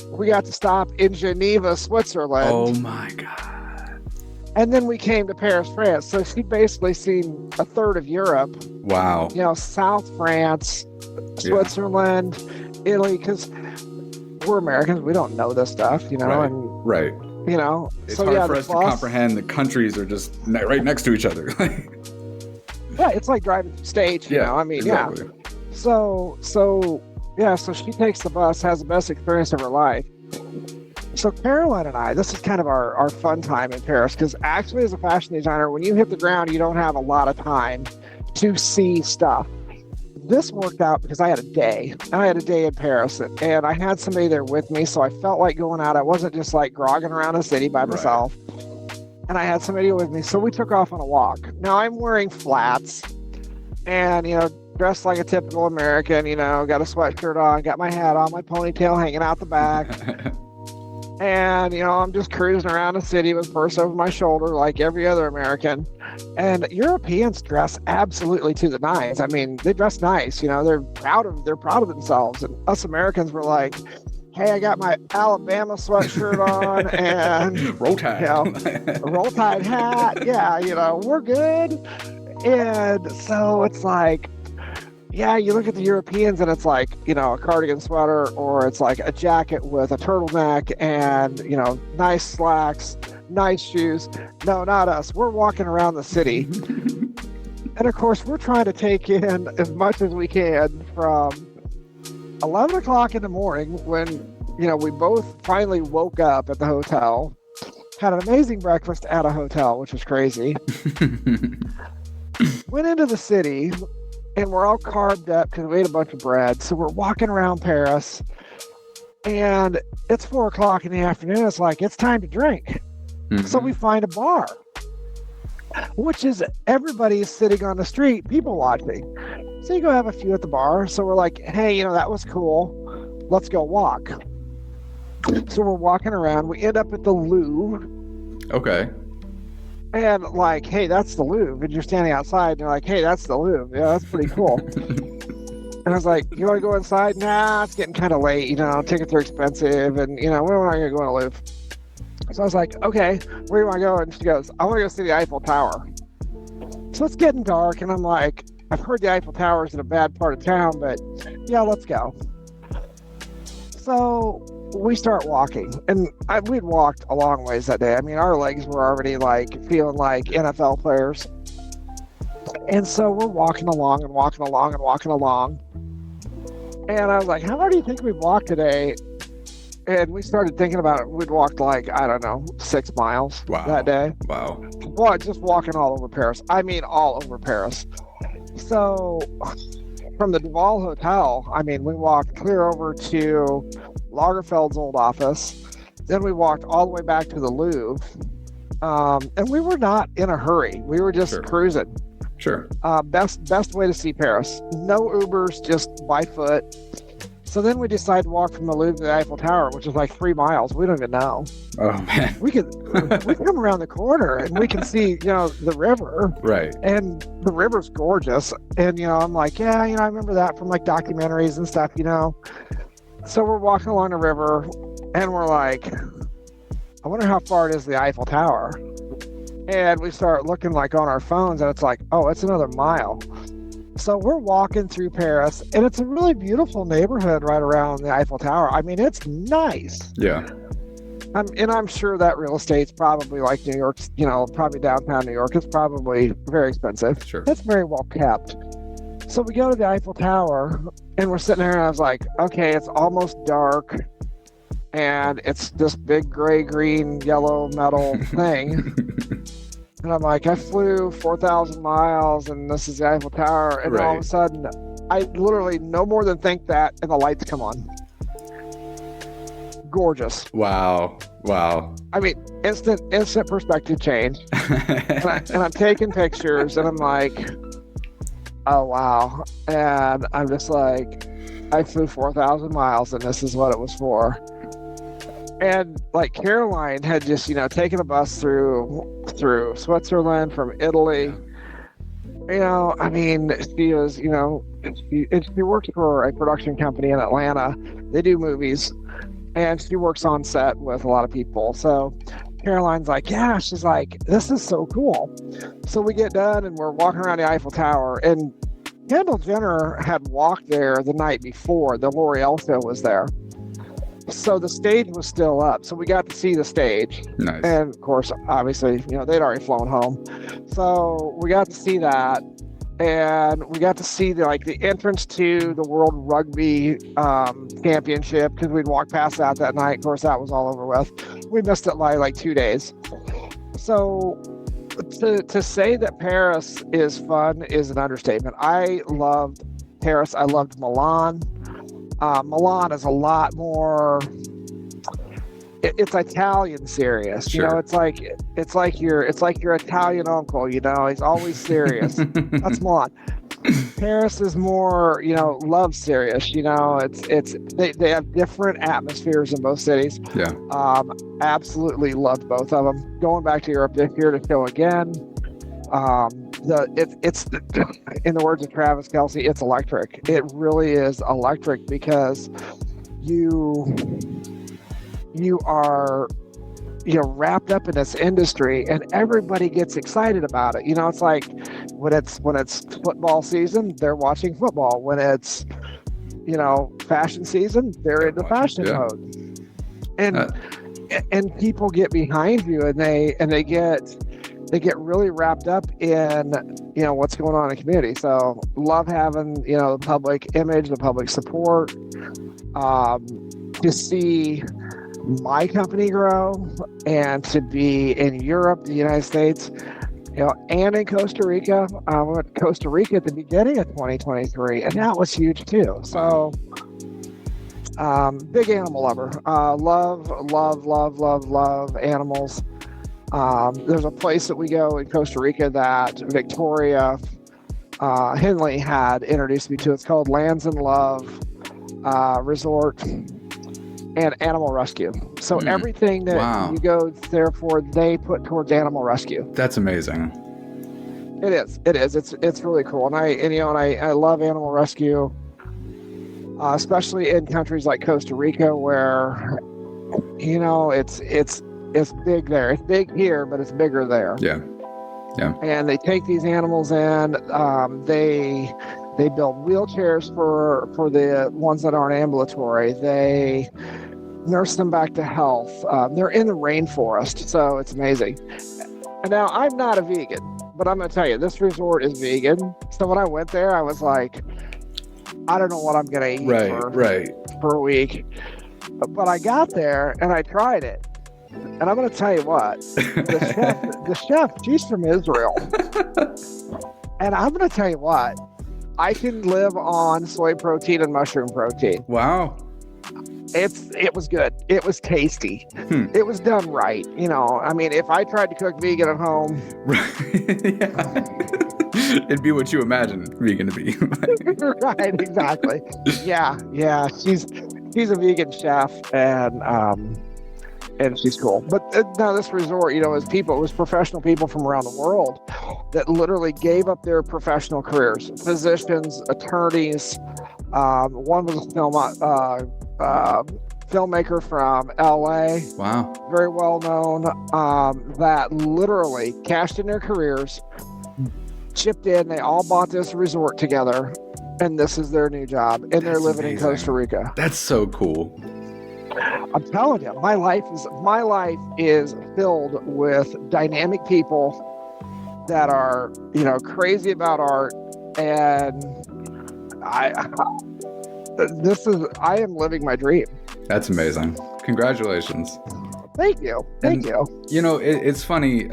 We got to stop in Geneva, Switzerland. Oh my God. And then we came to Paris, France. So she basically seen a third of Europe. Wow. South France, Switzerland, Italy, because we're Americans. We don't know this stuff, Right. And right. It's so, hard for us to comprehend the countries are just right next to each other. Yeah, it's like driving through states, exactly. Yeah. So she takes the bus, has the best experience of her life. So Caroline and I, this is kind of our fun time in Paris, because actually as a fashion designer, when you hit the ground, you don't have a lot of time to see stuff. This worked out because I had a day. I had a day in Paris, and I had somebody there with me, so I felt like going out. I wasn't just like grogging around the city by myself. And I had somebody with me, so we took off on a walk. Now I'm wearing flats and, dressed like a typical American, got a sweatshirt on, got my hat on, my ponytail hanging out the back. And, I'm just cruising around the city with purse over my shoulder like every other American. And Europeans dress absolutely to the nines. I mean, they dress nice, they're proud of themselves. And us Americans were like, hey, I got my Alabama sweatshirt on and Roll Tide. a Roll Tide hat. Yeah, we're good. And so it's like, yeah, you look at the Europeans and it's like, a cardigan sweater, or it's like a jacket with a turtleneck and, nice slacks, nice shoes. No, not us. We're walking around the city. And of course, we're trying to take in as much as we can from 11 o'clock in the morning when, we both finally woke up at the hotel, had an amazing breakfast at a hotel, which was crazy. Went into the city, and we're all carved up because we ate a bunch of bread. So we're walking around Paris, and it's 4 o'clock in the afternoon. It's like, it's time to drink. So we find a bar, which is everybody is sitting on the street, people watching. So you go have a few at the bar. So we're like, hey, that was cool. Let's go walk. So we're walking around. We end up at the Louvre. Okay. And like, hey, that's the Louvre. And you're standing outside and you're like, hey, that's the Louvre. Yeah, that's pretty cool. And I was like, you want to go inside? Nah, it's getting kind of late. Tickets are expensive. And, we're not going to go in the Louvre. So I was like, okay, where do you want to go? And she goes, I want to go see the Eiffel Tower. So it's getting dark. And I'm like, I've heard the Eiffel Tower is in a bad part of town, but yeah, let's go. So we start walking, and we'd walked a long ways that day. I mean, our legs were already like feeling like NFL players. And so we're walking along and walking along and walking along. And I was like, how far do you think we've walked today? And we started thinking about it. We'd walked like, I don't know, 6 miles that day. Wow. Well, just walking all over Paris. I mean, all over Paris. So from the Duval Hotel, we walked clear over to Lagerfeld's old office. Then we walked all the way back to the Louvre. And we were not in a hurry. We were just cruising. Sure. Best way to see Paris. No Ubers, just by foot. So then we decided to walk from the Louvre to the Eiffel Tower, which is like 3 miles. We don't even know. Oh, man. We can come around the corner and we can see, the river. Right. And the river's gorgeous. And, I'm like, yeah, I remember that from like documentaries and stuff, So we're walking along the river and we're like, I wonder how far it is to the Eiffel Tower. And we start looking like on our phones and it's like, oh, it's another mile. So we're walking through Paris, and it's a really beautiful neighborhood right around the Eiffel Tower. I mean, it's nice. Yeah. I'm sure that real estate's probably like New York's, probably downtown New York. It's probably very expensive. Sure. It's very well kept. So we go to the Eiffel Tower, and we're sitting there, and I was like, okay, it's almost dark, and it's this big gray, green, yellow metal thing. And I'm like, I flew 4,000 miles and this is the Eiffel Tower. And all of a sudden, I literally no more than think that and the lights come on. Gorgeous. Wow. I mean, instant perspective change. and I'm taking pictures and I'm like, oh, wow. And I'm just like, I flew 4,000 miles and this is what it was for. And like Caroline had just, taken a bus through Switzerland from Italy. She was, she works for a production company in Atlanta. They do movies, and she works on set with a lot of people. So Caroline's like, yeah, she's like, this is so cool. So we get done and we're walking around the Eiffel Tower, and Kendall Jenner had walked there the night before. The L'Oreal show was there. So the stage was still up. So we got to see the stage. Nice. And of course, obviously, they'd already flown home. So we got to see that. And we got to see the entrance to the World Rugby Championship, because we'd walked past that night. Of course, that was all over with. We missed it by like 2 days. So to say that Paris is fun is an understatement. I loved Paris. I loved Milan. Milan is a lot more. It's Italian serious. Sure. It's like your Italian uncle. He's always serious. That's Milan. Paris is more, love serious. They have different atmospheres in both cities. Yeah. Absolutely loved both of them. Going back to Europe this year to show again. It's in the words of Travis Kelce, it's electric. It really is electric because you are wrapped up in this industry and everybody gets excited about it. It's like when it's football season, they're watching football. When it's fashion season, they're into fashion mode. And people get behind you and they get really wrapped up in what's going on in the community. So love having the public image, the public support, to see my company grow and to be in Europe, the United States, and in Costa Rica. I went to Costa Rica at the beginning of 2023, and that was huge too. So big animal lover. Love animals. There's a place that we go in Costa Rica that Victoria Henley had introduced me to. It's called Lands and Love Resort and Animal Rescue. So everything that you go there for, they put towards animal rescue. That's amazing. It is. It's really cool. And I love animal rescue, especially in countries like Costa Rica where, it's big there. It's big here, but it's bigger there. Yeah. And they take these animals in. They build wheelchairs for the ones that aren't ambulatory. They nurse them back to health. They're in the rainforest, so it's amazing. And now I'm not a vegan, but I'm going to tell you, this resort is vegan. So when I went there, I was like, I don't know what I'm going to eat for a week. But I got there and I tried it. And I'm going to tell you what, the chef, she's from Israel. And I'm going to tell you what, I can live on soy protein and mushroom protein. Wow. It was good. It was tasty. It was done right. If I tried to cook vegan at home. It'd be what you imagine vegan to be. Right, exactly. Yeah. She's a vegan chef and she's cool. But now this resort, it was professional people from around the world that literally gave up their professional careers. Physicians, attorneys. One was a filmmaker from LA. Wow. Very well known, that literally cashed in their careers, chipped in, they all bought this resort together, and this is their new job. And they're living in Costa Rica. That's so cool. I'm telling you, my life is filled with dynamic people that are, crazy about art, and I am living my dream. That's amazing. Congratulations. Thank you. It's funny.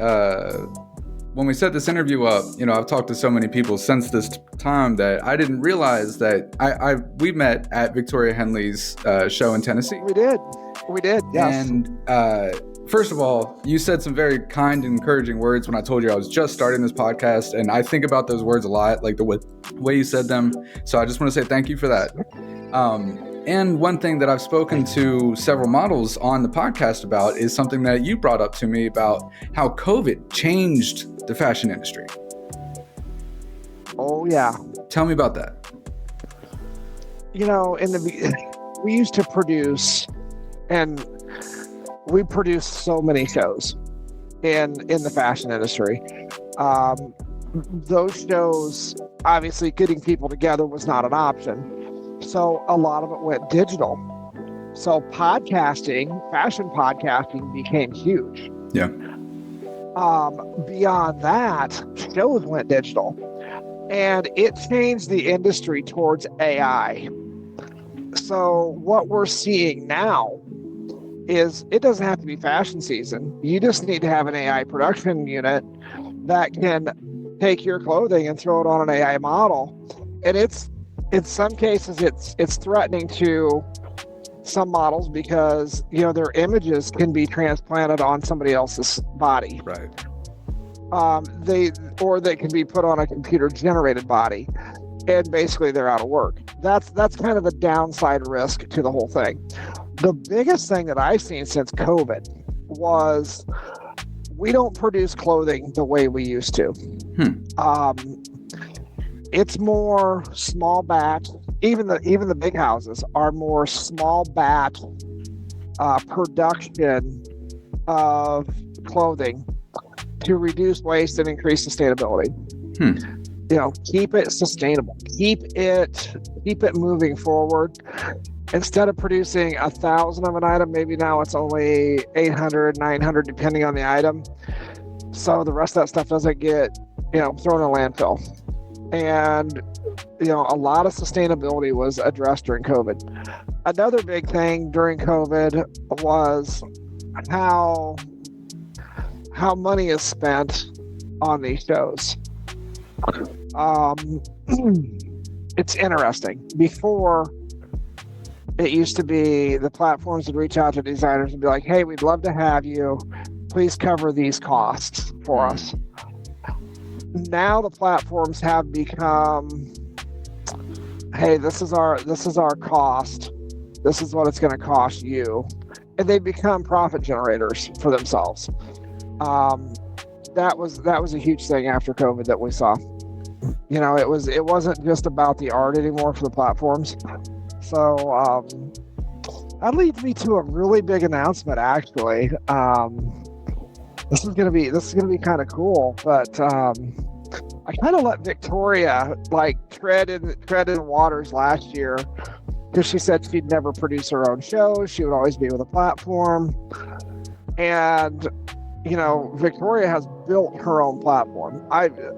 When we set this interview up, I've talked to so many people since this time that I didn't realize that we met at Victoria Henley's show in Tennessee. We did. Yes. And first of all, you said some very kind and encouraging words when I told you I was just starting this podcast, and I think about those words a lot, like the way you said them. So I just want to say thank you for that. And one thing that I've spoken to several models on the podcast about is something that you brought up to me about how COVID changed the fashion industry. Oh, yeah. Tell me about that. We used to produce, and we produced so many shows in the fashion industry. Those shows, obviously getting people together was not an option. So a lot of it went digital. So fashion podcasting became huge. Yeah. Beyond that, shows went digital. And it changed the industry towards AI. So what we're seeing now is it doesn't have to be fashion season. You just need to have an AI production unit that can take your clothing and throw it on an AI model. And in some cases, it's threatening to some models because, their images can be transplanted on somebody else's body. Right. They can be put on a computer-generated body, and basically they're out of work. That's kind of the downside risk to the whole thing. The biggest thing that I've seen since COVID was we don't produce clothing the way we used to. It's more small batch. Even the big houses are more small batch production of clothing to reduce waste and increase sustainability. Keep it sustainable. Keep it moving forward. Instead of producing 1,000 of an item, maybe now it's only 800, 900, depending on the item. So the rest of that stuff doesn't get, thrown in a landfill. And, a lot of sustainability was addressed during COVID. Another big thing during COVID was how money is spent on these shows. It's interesting. Before, it used to be the platforms would reach out to designers and be like, hey, we'd love to have you. Please cover these costs for us. Now the platforms have become, hey, this is our cost. This is what it's going to cost you. And they become profit generators for themselves. That was a huge thing after COVID that we saw. It wasn't just about the art anymore for the platforms. So that leads me to a really big announcement, actually. This is gonna be kind of cool, but I kind of let Victoria tread in waters last year because she said she'd never produce her own shows. She would always be with a platform, and Victoria has built her own platform.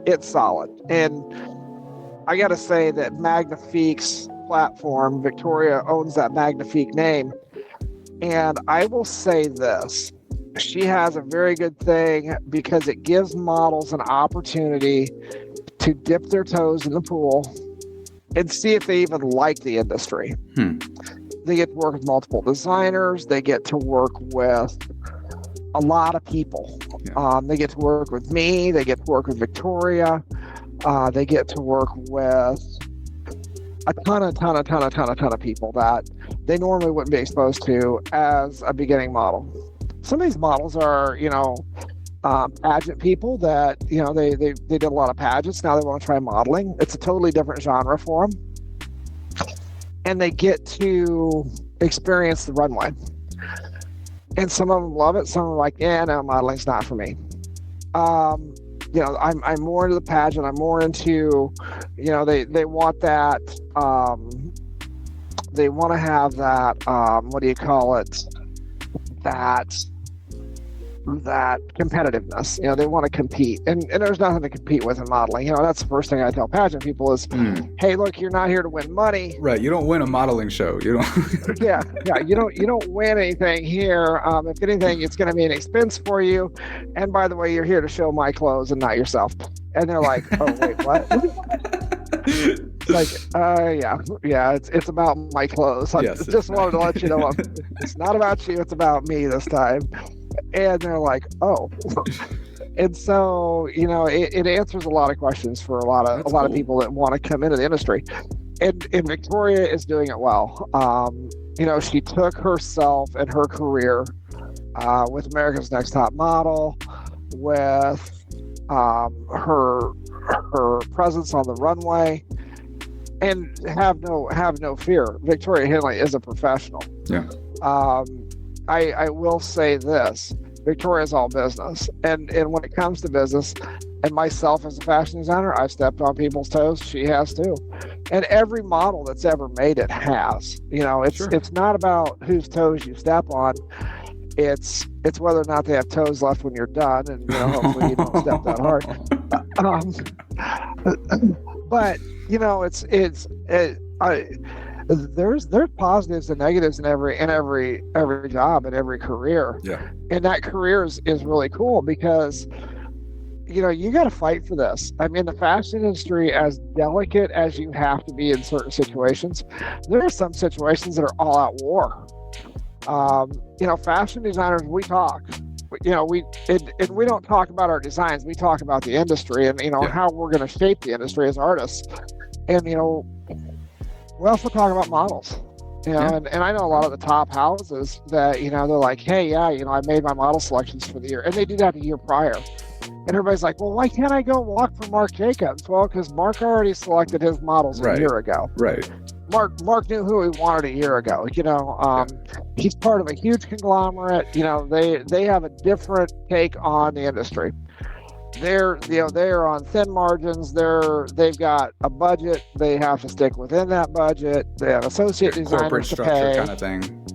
It's solid, and I got to say that Magnifique's platform, Victoria owns that Magnifique name, and I will say this. She has a very good thing because it gives models an opportunity to dip their toes in the pool and see if they even like the industry. They get to work with multiple designers. They get to work with a lot of people. They get to work with me. They get to work with Victoria. They get to work with a ton of people that they normally wouldn't be exposed to as a beginning model. Some of these models are, pageant people that, they did a lot of pageants. Now they want to try modeling. It's a totally different genre for them. And they get to experience the runway. And some of them love it. Some are like, yeah, no, modeling's not for me. I'm more into the pageant. I'm more into, they want that, they want to have that, what do you call it? That competitiveness. They want to compete, and there's nothing to compete with in modeling. That's the first thing I tell pageant people is, hey, look, you're not here to win money. Right. You don't win a modeling show. You don't. yeah. You don't win anything here. If anything, it's going to be an expense for you. And by the way, you're here to show my clothes and not yourself. And they're like, oh wait, what? It's about my clothes. I just wanted to let you know it's not about you, it's about me this time. And they're like, oh. And so, it answers a lot of questions for a lot of people that want to come into the industry. And Victoria is doing it well. She took herself and her career with America's Next Top Model, with her presence on the runway, and have no fear. Victoria Henley is a professional. Yeah. I will say this: Victoria's all business, and when it comes to business, and myself as a fashion designer, I've stepped on people's toes. She has too, and every model that's ever made it has. It's not about whose toes you step on. It's whether or not they have toes left when you're done, and hopefully you don't step that hard. But there's positives and negatives in every job and every career. Yeah. And that career is really cool because you got to fight for this. I mean, the fashion industry, as delicate as you have to be in certain situations, there are some situations that are all out war. Fashion designers, we talk. We don't talk about our designs. We talk about the industry and how we're going to shape the industry as artists. And we also talk about models. You know, Yeah. and I know a lot of the top houses that, you know, they're like, hey, yeah, you know, I made my model selections for the year. And they do that the year prior. And everybody's like, well, why can't I go walk for Marc Jacobs? Well, because Mark already selected his models a year ago. Right. Mark knew who he wanted a year ago. You know, he's part of a huge conglomerate. You know, they have a different take on the industry. They're on thin margins. They've got a budget. They have to stick within that budget. They have associate designers Corporate to structure pay. kind of thing.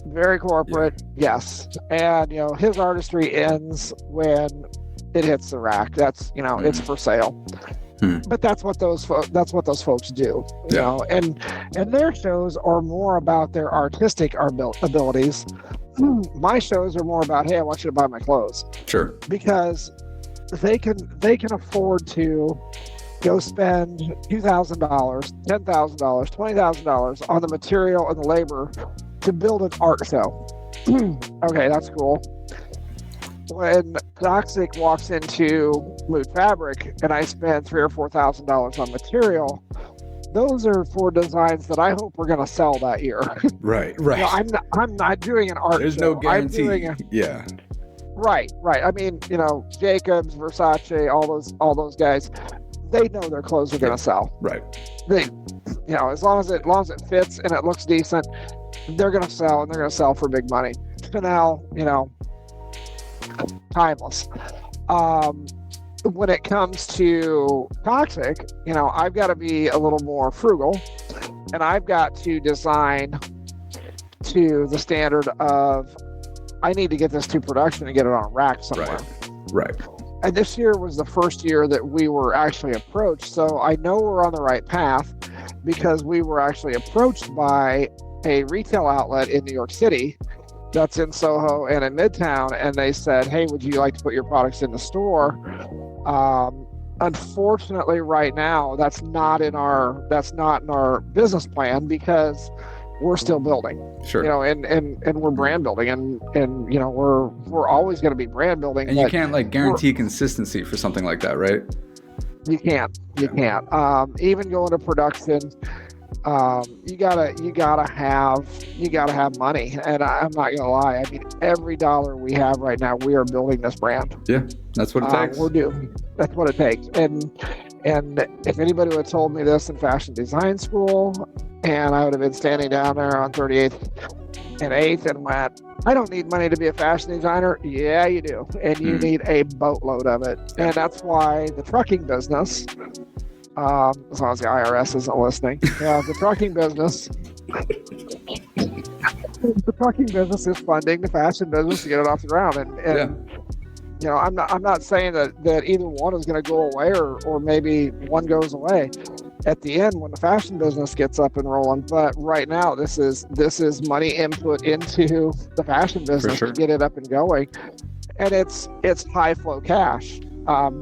Very corporate, yes. And you know, his artistry ends when it hits the rack. That's, you know, it's for sale. But that's what those folks do. You know, and their shows are more about their artistic abilities. My shows are more about, hey, I want you to buy my clothes. Sure. Because they can afford to go spend $2,000, $10,000, $20,000 on the material and the labor to build an art show. Okay, that's cool. When Toxic walks into Mood Fabric and I spend $3,000 or $4,000 on material, those are for designs that I hope are going to sell that year. Right. You know, I'm not doing an art There's show. no guarantee. Right. I mean, you know, Jacobs, Versace, all those guys, they know their clothes are going to sell. Right. They, you know, as long as it fits and it looks decent, they're going to sell, and they're going to sell for big money. Chanel, you know, timeless. When it comes to Toxic, you know, I've got to be a little more frugal, and I've got to design to the standard of, I need to get this to production and get it on a rack somewhere. Right. And this year was the first year that we were actually approached. So I know we're on the right path because we were actually approached by a retail outlet in New York City that's in Soho and in Midtown. And they said, hey, would you like to put your products in the store? Unfortunately, right now, that's not in our business plan because we're still building. Sure. You know, and we're brand building, and you know, we're always going to be brand building. And you can't like guarantee consistency for something like that, right? You can't. Even going to production, you gotta have money. And I'm not gonna lie. I mean, every dollar we have right now, we are building this brand. Yeah, that's what it takes. That's what it takes. And if anybody would have told me this in fashion design school, and I would have been standing down there on 38th and 8th and went, I don't need money to be a fashion designer. Yeah, you do. And you need a boatload of it. And that's why the trucking business, as long as the IRS isn't listening, the trucking business is funding the fashion business to get it off the ground. And you know, I'm not saying that either one is going to go away or maybe one goes away at the end when the fashion business gets up and rolling. But right now, this is money input into the fashion business to get it up and going, and it's high flow cash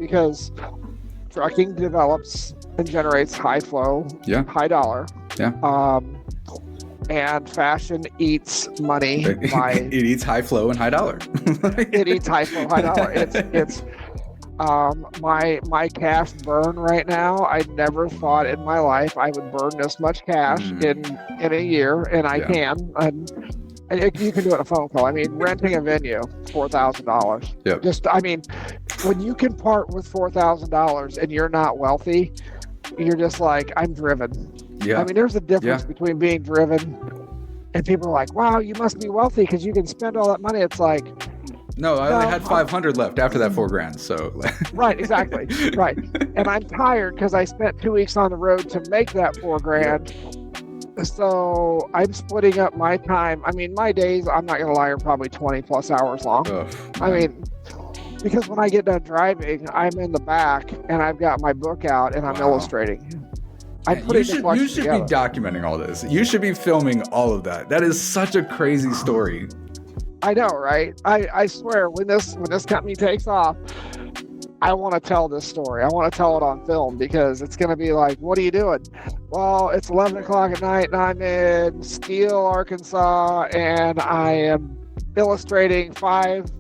because trucking develops and generates high flow, high dollar. And fashion eats money by it eats high flow and high dollar. It eats high flow, high dollar. It's my cash burn right now. I never thought in my life I would burn this much cash in a year, and I can. And you can do it on a phone call. I mean, renting a venue, $4,000. Yep. Just, I mean, when you can part with $4,000 and you're not wealthy, you're just like, I'm driven. Yeah. I mean, there's a difference between being driven and people are like, wow, you must be wealthy because you can spend all that money. It's like, no, I only had 500 left after that $4,000. So right, exactly. Right. And I'm tired because I spent 2 weeks on the road to make that $4,000. So I'm splitting up my time. I mean, my days, I'm not going to lie, are probably 20 plus hours long. I mean, because when I get done driving, I'm in the back and I've got my book out and I'm illustrating. You should be documenting all this. You should be filming all of that. That is such a crazy story. I know, right? I swear, when this company takes off, I want to tell this story. I want to tell it on film because it's going to be like, what are you doing? Well, it's 11 o'clock at night and I'm in Steele, Arkansas, and I am illustrating five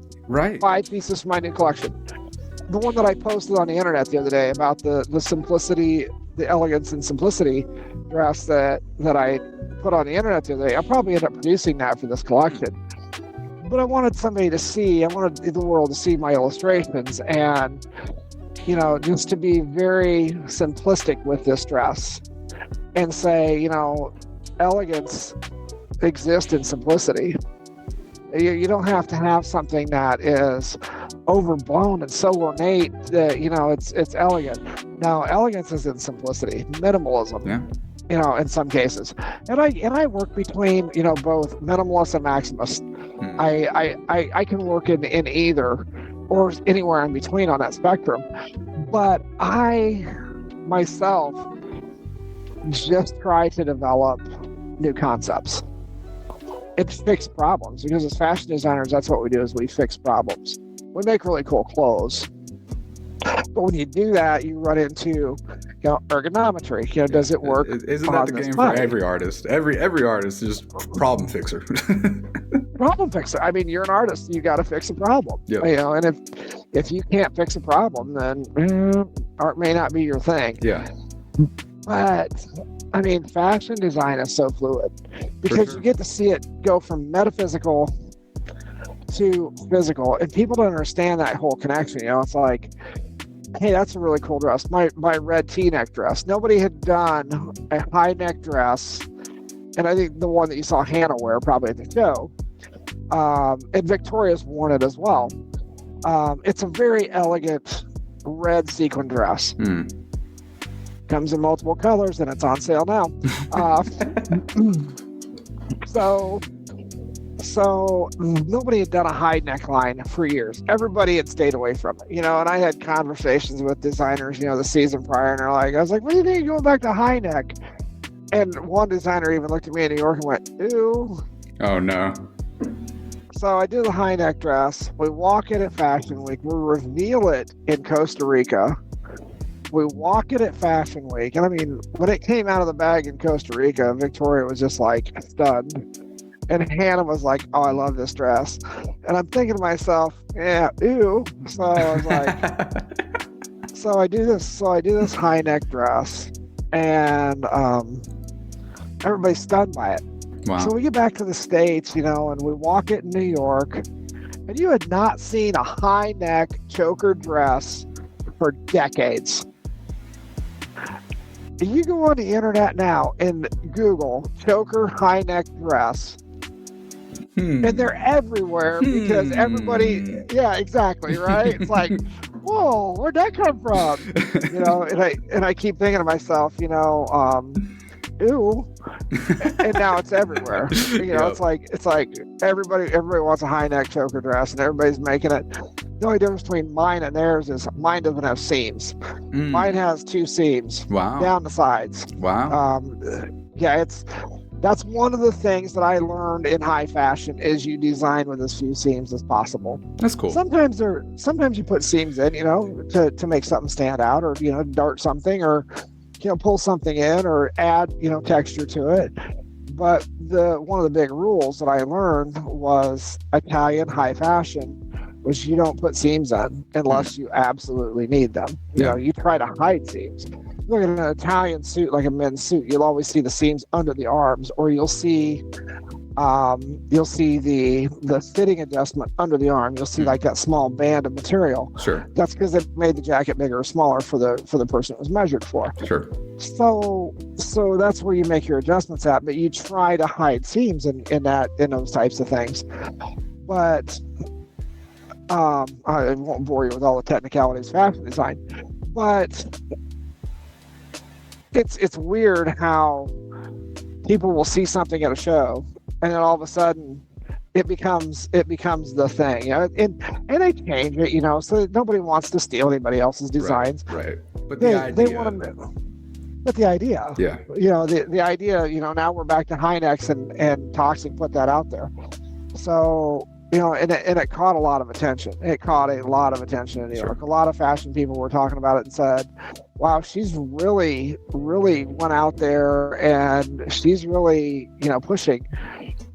pieces from my new collection. The one that I posted on the internet the other day about the simplicity, the elegance and simplicity dress that I put on the internet the other day. I'll probably end up producing that for this collection. But I wanted somebody to see, I wanted the world to see my illustrations and, you know, just to be very simplistic with this dress and say, you know, elegance exists in simplicity. You don't have to have something that is overblown and so ornate that, you know, it's elegant. No, elegance is in simplicity, minimalism. Yeah. You know, in some cases, and I work between, you know, both minimalist and maximalist. I can work in either or anywhere in between on that spectrum. But I myself just try to develop new concepts. It fix problems, because as fashion designers, that's what we do, is we fix problems. We make really cool clothes. But when you do that, you run into, you know, ergonometry. You know, does it work? Isn't that the game for every artist? Every artist is problem fixer. Problem fixer. I mean, you're an artist. You got to fix a problem. Yep. You know, and if you can't fix a problem, then art may not be your thing. Yeah. But I mean, fashion design is so fluid because you get to see it go from metaphysical to physical, and people don't understand that whole connection. You know, it's like, hey, that's a really cool dress. My red T-neck dress. Nobody had done a high neck dress, and I think the one that you saw Hannah wear probably at the show, and Victoria's worn it as well. It's a very elegant red sequin dress. Comes in multiple colors, and it's on sale now. So nobody had done a high neckline for years. Everybody had stayed away from it, you know, and I had conversations with designers, you know, the season prior, and I was like, what do you think, going back to high neck? And one designer even looked at me in New York and went, ew. Oh, no. So I do the high neck dress. We walk it at Fashion Week. We reveal it in Costa Rica. We walk it at Fashion Week. And I mean, when it came out of the bag in Costa Rica, Victoria was just like stunned. And Hannah was like, oh, I love this dress. And I'm thinking to myself, yeah, ew. So I was like, so I do this high neck dress, and everybody's stunned by it. Wow. So we get back to the States, you know, and we walk it in New York, and you had not seen a high neck choker dress for decades. You go on the internet now and Google choker high neck dress, and they're everywhere because everybody, yeah, exactly, right? It's like, whoa, where'd that come from? You know, and I keep thinking to myself, you know, ew, and now it's everywhere. You know, Yep. it's like everybody wants a high neck choker dress, and everybody's making it. The only difference between mine and theirs is mine doesn't have seams. Mine has 2 seams down the sides. Wow. Yeah, that's one of the things that I learned in high fashion is you design with as few seams as possible. That's cool. Sometimes you put seams in, you know, to make something stand out, or, you know, dart something, or, you know, pull something in, or add, you know, texture to it. But one of the big rules that I learned was Italian high fashion was you don't put seams in unless you absolutely need them. You know, you try to hide seams. Look at an Italian suit, like a men's suit, you'll always see the seams under the arms, or you'll see the fitting adjustment under the arm. You'll see like that small band of material. Sure. That's because they made the jacket bigger or smaller for the person it was measured for. Sure. So that's where you make your adjustments at, but you try to hide seams in those types of things. But I won't bore you with all the technicalities of fashion design, but it's weird how people will see something at a show, and then all of a sudden it becomes the thing, you know, and they change it, you know, so nobody wants to steal anybody else's designs. Right. But They idea. want to, but the idea, Yeah. you know, the idea, you know, now we're back to high necks, and Toxic put that out there. So, you know, and it caught a lot of attention. It caught a lot of attention in New York. A lot of fashion people were talking about it and said, wow, she's really, really went out there, and she's really, you know, pushing.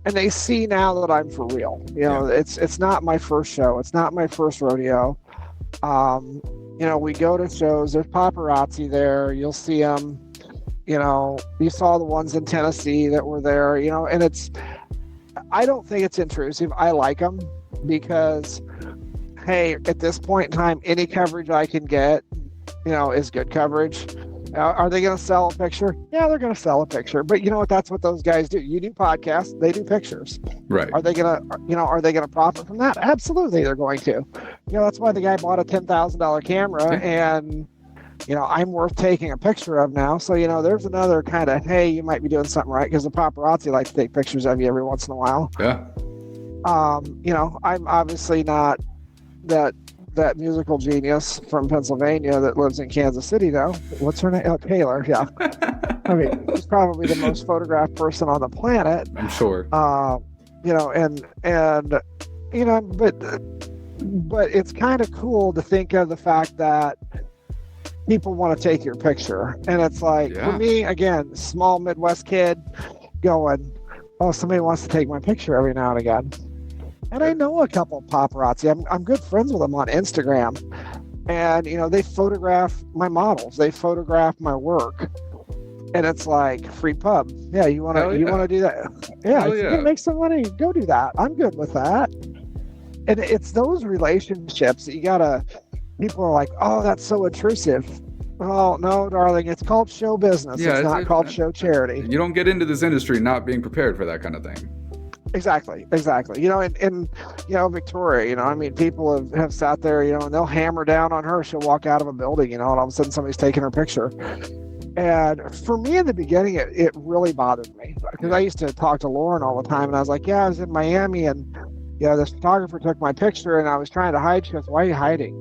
And they see now that I'm for real. You know, it's not my first show. It's not my first rodeo. You know, we go to shows. There's paparazzi there. You'll see them. you saw the ones in Tennessee that were there, and I don't think it's intrusive. I like them because, hey, at this point in time, any coverage I can get, is good coverage. Are they going to sell a picture? Yeah, they're going to sell a picture. But you know what? That's what those guys do. You do podcasts, they do pictures. Right. Are they going to profit from that? Absolutely, they're going to. That's why the guy bought a $10,000 camera, and I'm worth taking a picture of now. So there's another kind of, hey, you might be doing something right, because the paparazzi like to take pictures of you every once in a while. Yeah. I'm obviously not that musical genius from Pennsylvania that lives in Kansas City now. What's her name? Oh, Taylor. Yeah. I mean, she's probably the most photographed person on the planet. I'm sure. But it's kind of cool to think of the fact that people want to take your picture. And it's like, for me, again, small Midwest kid going, oh, somebody wants to take my picture every now and again. And I know a couple paparazzi. I'm good friends with them on Instagram. And, they photograph my models. They photograph my work. And it's like, free pub. Yeah, you want to do that? Yeah, if you're going to make some money, go do that. I'm good with that. And it's those relationships that people are like, oh, that's so intrusive. Oh, no, darling, it's called show business. It's not called show charity. You don't get into this industry not being prepared for that kind of thing. Exactly. And Victoria, people have sat there, and they'll hammer down on her. She'll walk out of a building, and all of a sudden somebody's taking her picture. And for me in the beginning, it really bothered me, because I used to talk to Lauren all the time, and I was like, yeah, I was in Miami, and, this photographer took my picture, and I was trying to hide. She goes, why are you hiding?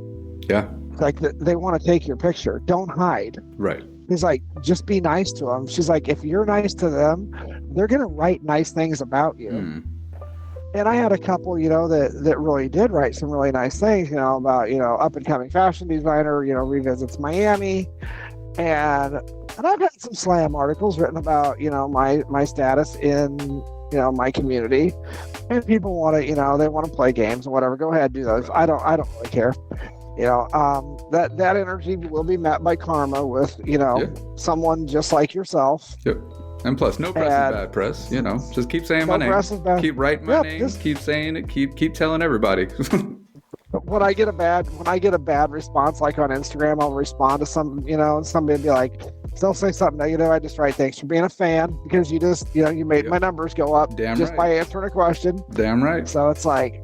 Yeah. It's like, they want to take your picture. Don't hide. Right. He's like, just be nice to them. She's like, if you're nice to them, they're going to write nice things about you. And I had a couple, that really did write some really nice things, about, up and coming fashion designer, revisits Miami. And I've had some slam articles written about, my status in, my community. And people want to, they want to play games or whatever. Go ahead, do those. I don't really care. That energy will be met by karma with, someone just like yourself. Yep. And plus, no press is bad press. Just keep saying my name. Keep writing my name. Keep saying it. Keep telling everybody. When I get a bad response, like on Instagram, I'll respond to somebody will be like, they'll say something negative. I just write, thanks for being a fan, because you just, you made my numbers go up by answering a question. Damn right. So it's like,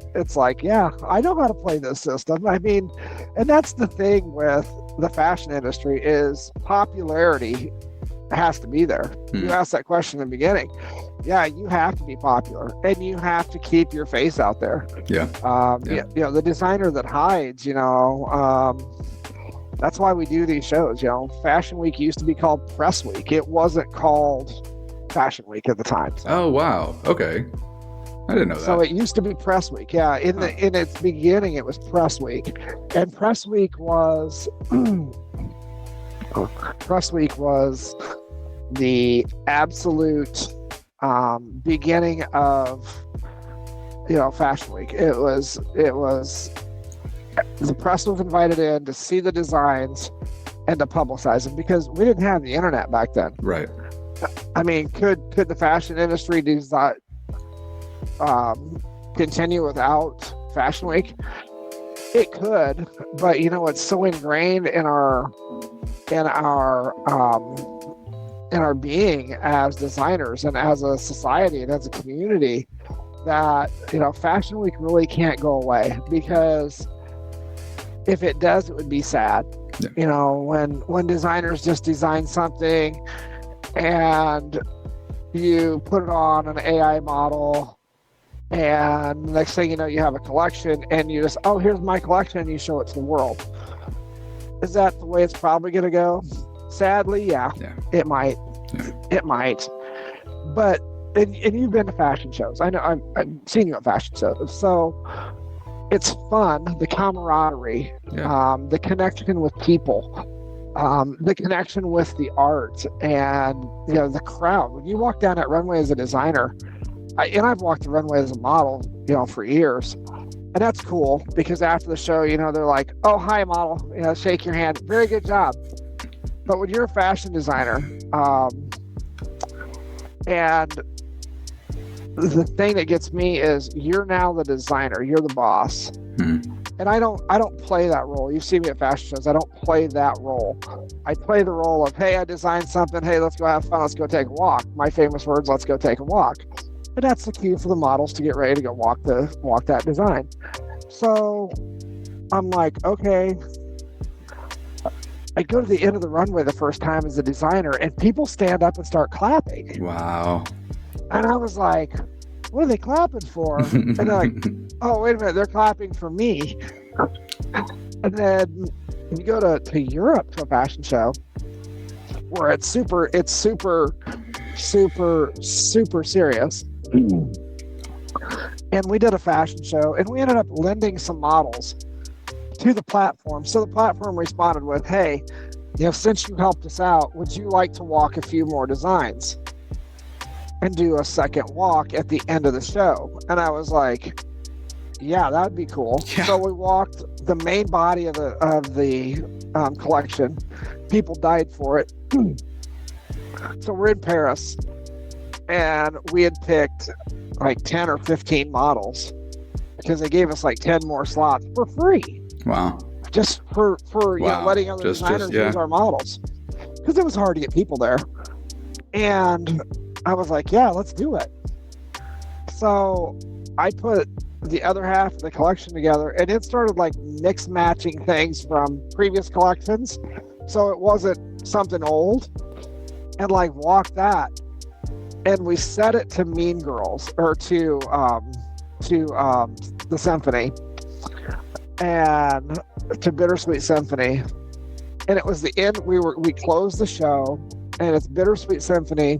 yeah, I know how to play this system. I mean, and that's the thing with the fashion industry is popularity has to be there. You asked that question in the beginning. Yeah, you have to be popular, and you have to keep your face out there. Yeah. The designer that hides, that's why we do these shows. Fashion Week used to be called Press Week. It wasn't called Fashion Week at the time. So. Oh wow. Okay. I didn't know that. So it used to be Press Week. Yeah. In its beginning, it was Press Week, and Press Week was the absolute beginning of Fashion Week. It was the press was invited in to see the designs and to publicize them, because we didn't have the internet back then. Right. I mean, could the fashion industry continue without Fashion Week? It could, but it's so ingrained in our being as designers and as a society and as a community that Fashion Week really can't go away, because if it does, it would be sad. Yeah. When designers just design something and you put it on an AI model, and the next thing you know, you have a collection, and you just, oh, here's my collection, and you show it to the world. Is that the way it's probably going to go? Sadly, yeah. It might. Yeah. It might. But, and you've been to fashion shows. I know, I've seen you at fashion shows. So it's fun, the camaraderie, the connection with people, the connection with the art, and the crowd. When you walk down that runway as a designer, and I've walked the runway as a model, for years, and that's cool, because after the show, they're like, "Oh, hi, model," shake your hand, very good job. But when you're a fashion designer, and the thing that gets me is you're now the designer, you're the boss. And I don't play that role. You see me at fashion shows. I don't play that role. I play the role of, hey, I designed something. Hey, let's go have fun. Let's go take a walk. My famous words, let's go take a walk. And that's the cue for the models to get ready to go walk that design. So I'm like, okay. I go to the end of the runway the first time as a designer, and people stand up and start clapping. Wow. And I was like, what are they clapping for? And they're like, oh, wait a minute, they're clapping for me. And then you go to Europe to a fashion show where it's super serious. And we did a fashion show, and we ended up lending some models to the platform. So the platform responded with, hey, since you helped us out, would you like to walk a few more designs and do a second walk at the end of the show? And I was like, yeah, that'd be cool. Yeah. So we walked the main body of the collection. People died for it. So we're in Paris, and we had picked like 10 or 15 models because they gave us like 10 more slots for free. Wow. Just for letting other designers use our models. Because it was hard to get people there. And I was like, yeah, let's do it. So I put the other half of the collection together, and it started like mix matching things from previous collections. So it wasn't something old. And like walked that. And we set it to Mean Girls, or to the Symphony. And to Bittersweet Symphony, and it was the end. We closed the show, and it's Bittersweet Symphony,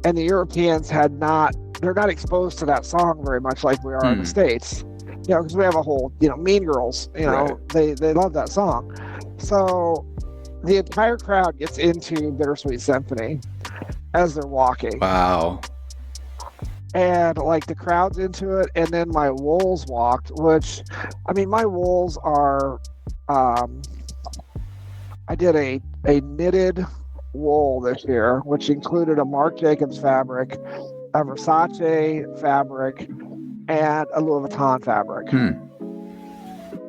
and the Europeans they're not exposed to that song very much like we are in the States, because we have a whole Mean Girls, right. they love that song. So the entire crowd gets into Bittersweet Symphony as they're walking. Wow. And like the crowd's into it, and then my wools walked, which, I mean, my wools are, I did a knitted wool this year, which included a Marc Jacobs fabric, a Versace fabric, and a Louis Vuitton fabric.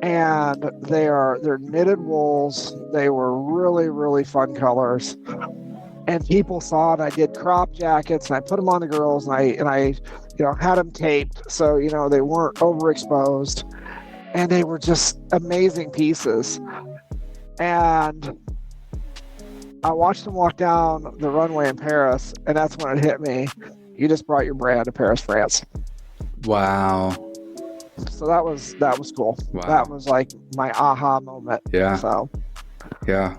And they're knitted wools. They were really, really fun colors. And people saw it. I did crop jackets, and I put them on the girls, and I had them taped so they weren't overexposed, and they were just amazing pieces. And I watched them walk down the runway in Paris, and that's when it hit me. You just brought your brand to Paris, France. Wow. So that was cool. Wow. That was like my aha moment. Yeah. So. Yeah.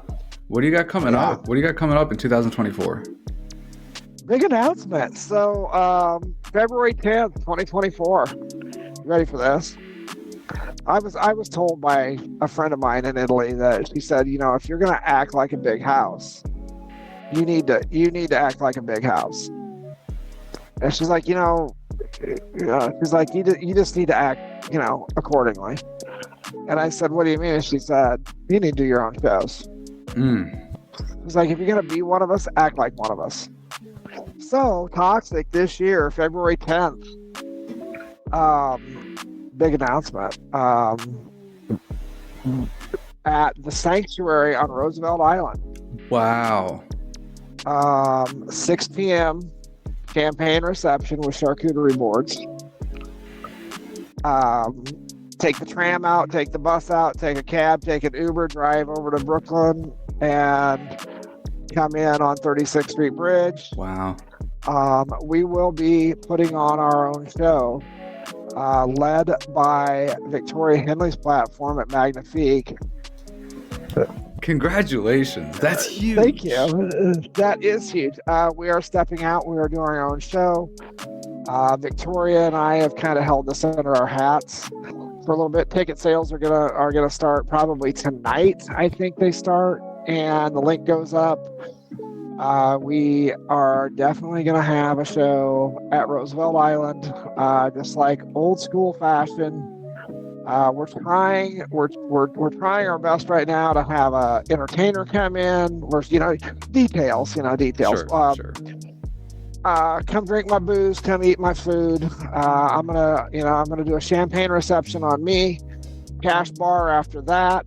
What do you got coming up? What do you got coming up in 2024? Big announcement. So February 10th, 2024. You ready for this? I was told by a friend of mine in Italy that she said, if you're gonna act like a big house, you need to act like a big house. And she's like, she's like, you just need to act, accordingly. And I said, what do you mean? And she said, you need to do your own shows. It's like, if you're going to be one of us, act like one of us. So Toxic this year, February 10th, big announcement, at the Sanctuary on Roosevelt Island. Wow. 6 p.m. campaign reception with charcuterie boards. Take the tram out, take the bus out, take a cab, take an Uber, drive over to Brooklyn, and come in on 36th Street Bridge. Wow. We will be putting on our own show, led by Victoria Henley's platform at Magnifique. Congratulations. That's huge. Thank you. That is huge. We are stepping out. We are doing our own show. Victoria and I have kind of held this under our hats for a little bit. Ticket sales are gonna start probably tonight. I think they start, and the link goes up. We are definitely gonna have a show at Roosevelt Island, just like old school fashion. We're trying our best right now to have a entertainer come in. Details. Sure, sure. Come drink my booze, come eat my food. I'm gonna do a champagne reception on me. Cash bar after that.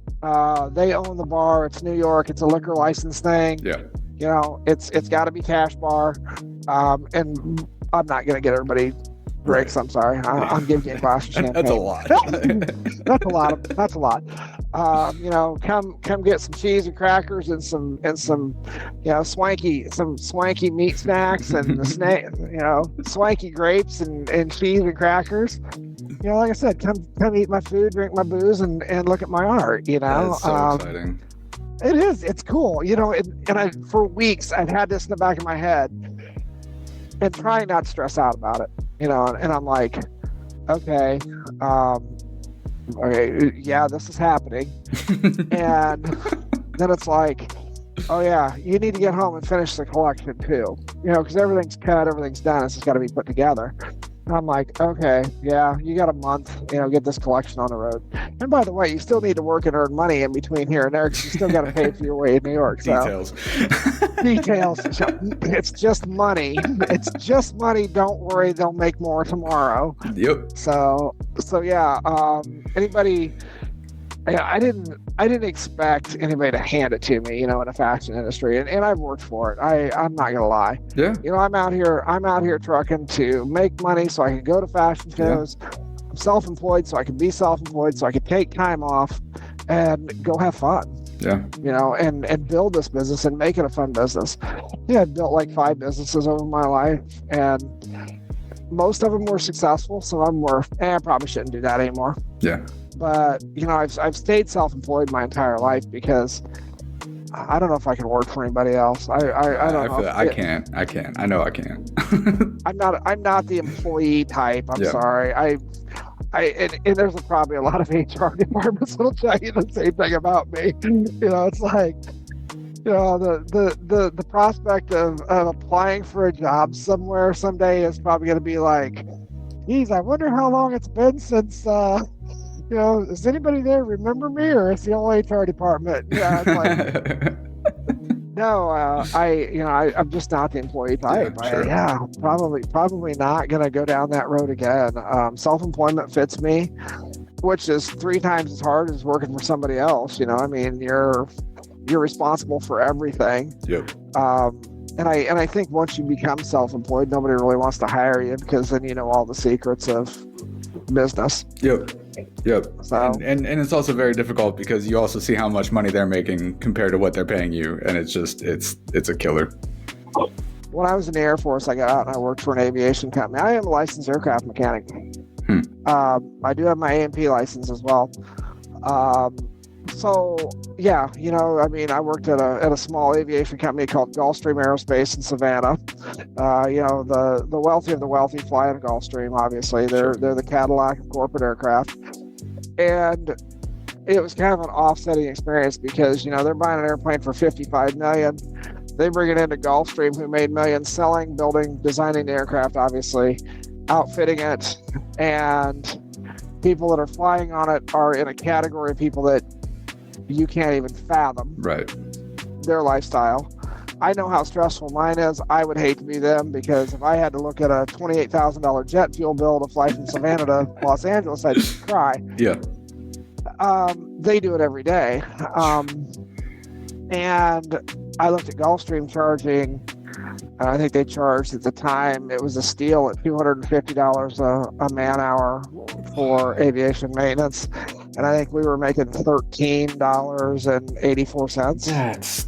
They own the bar. It's New York. It's a liquor license thing. Yeah. It's got to be cash bar. And I'm not gonna get everybody drinks. Right. I'm sorry. I'm giving you a glass of champagne. That's a lot. That's a lot. Come get some cheese and crackers and some swanky meat snacks and swanky grapes and cheese and crackers. Like I said, come eat my food, drink my booze, and look at my art. That's so exciting. It is. It's cool. For weeks I've had this in the back of my head and trying not to stress out about it. And I'm like, okay, yeah, this is happening. And then it's like, oh yeah, you need to get home and finish the collection too. Because everything's cut, everything's done. It's just got to be put together. And I'm like, okay, yeah, you got a month, get this collection on the road. And by the way, you still need to work and earn money in between here and there because you still got to pay for your way in New York. So. Details. It's just money. It's just money. Don't worry, they'll make more tomorrow. Yep. So yeah. Anybody? I didn't expect anybody to hand it to me, in the fashion industry, and I've worked for it. I'm not gonna lie. Yeah. I'm out here trucking to make money so I can go to fashion shows. Yeah. I'm self-employed, so I can be self-employed, so I can take time off and go have fun. Yeah. And build this business and make it a fun business. Yeah, I've built like 5 businesses over my life, and most of them were successful. Some of them were, I probably shouldn't do that anymore. Yeah. But I've stayed self-employed my entire life because I don't know if I can work for anybody else. I don't know. I can't. I know I can't. I'm not the employee type. I'm sorry. And there's probably a lot of HR departments that'll tell you the same thing about me. It's like, the prospect of applying for a job somewhere someday is probably going to be like, geez, I wonder how long it's been since, does anybody there remember me, or it's the whole HR department? Yeah, it's like, no, I'm just not the employee type. Yeah, sure. Probably not going to go down that road again. Self-employment fits me, which is 3 times as hard as working for somebody else. You're responsible for everything. Yep. And I think once you become self-employed, nobody really wants to hire you because then you know all the secrets of business. Yep. So, and it's also very difficult because you also see how much money they're making compared to what they're paying you, and it's a killer. When I was in the Air Force, I got out and I worked for an aviation company. I am a licensed aircraft mechanic. I do have my A&P license as well. So yeah, I worked at a small aviation company called Gulfstream Aerospace in Savannah. The wealthy of the wealthy fly on Gulfstream. Obviously, they're the Cadillac of corporate aircraft, and it was kind of an offsetting experience because they're buying an airplane for $55 million. They bring it into Gulfstream, who made millions selling, building, designing the aircraft, obviously, outfitting it, and people that are flying on it are in a category of people that you can't even fathom their lifestyle. I know how stressful mine is. I would hate to be them because if I had to look at a $28,000 jet fuel bill to fly from Savannah to Los Angeles, I'd just cry. Yeah. They do it every day. And I looked at Gulfstream charging, I think they charged at the time, it was a steal at $250 a man hour for aviation maintenance. And I think we were making $13.84.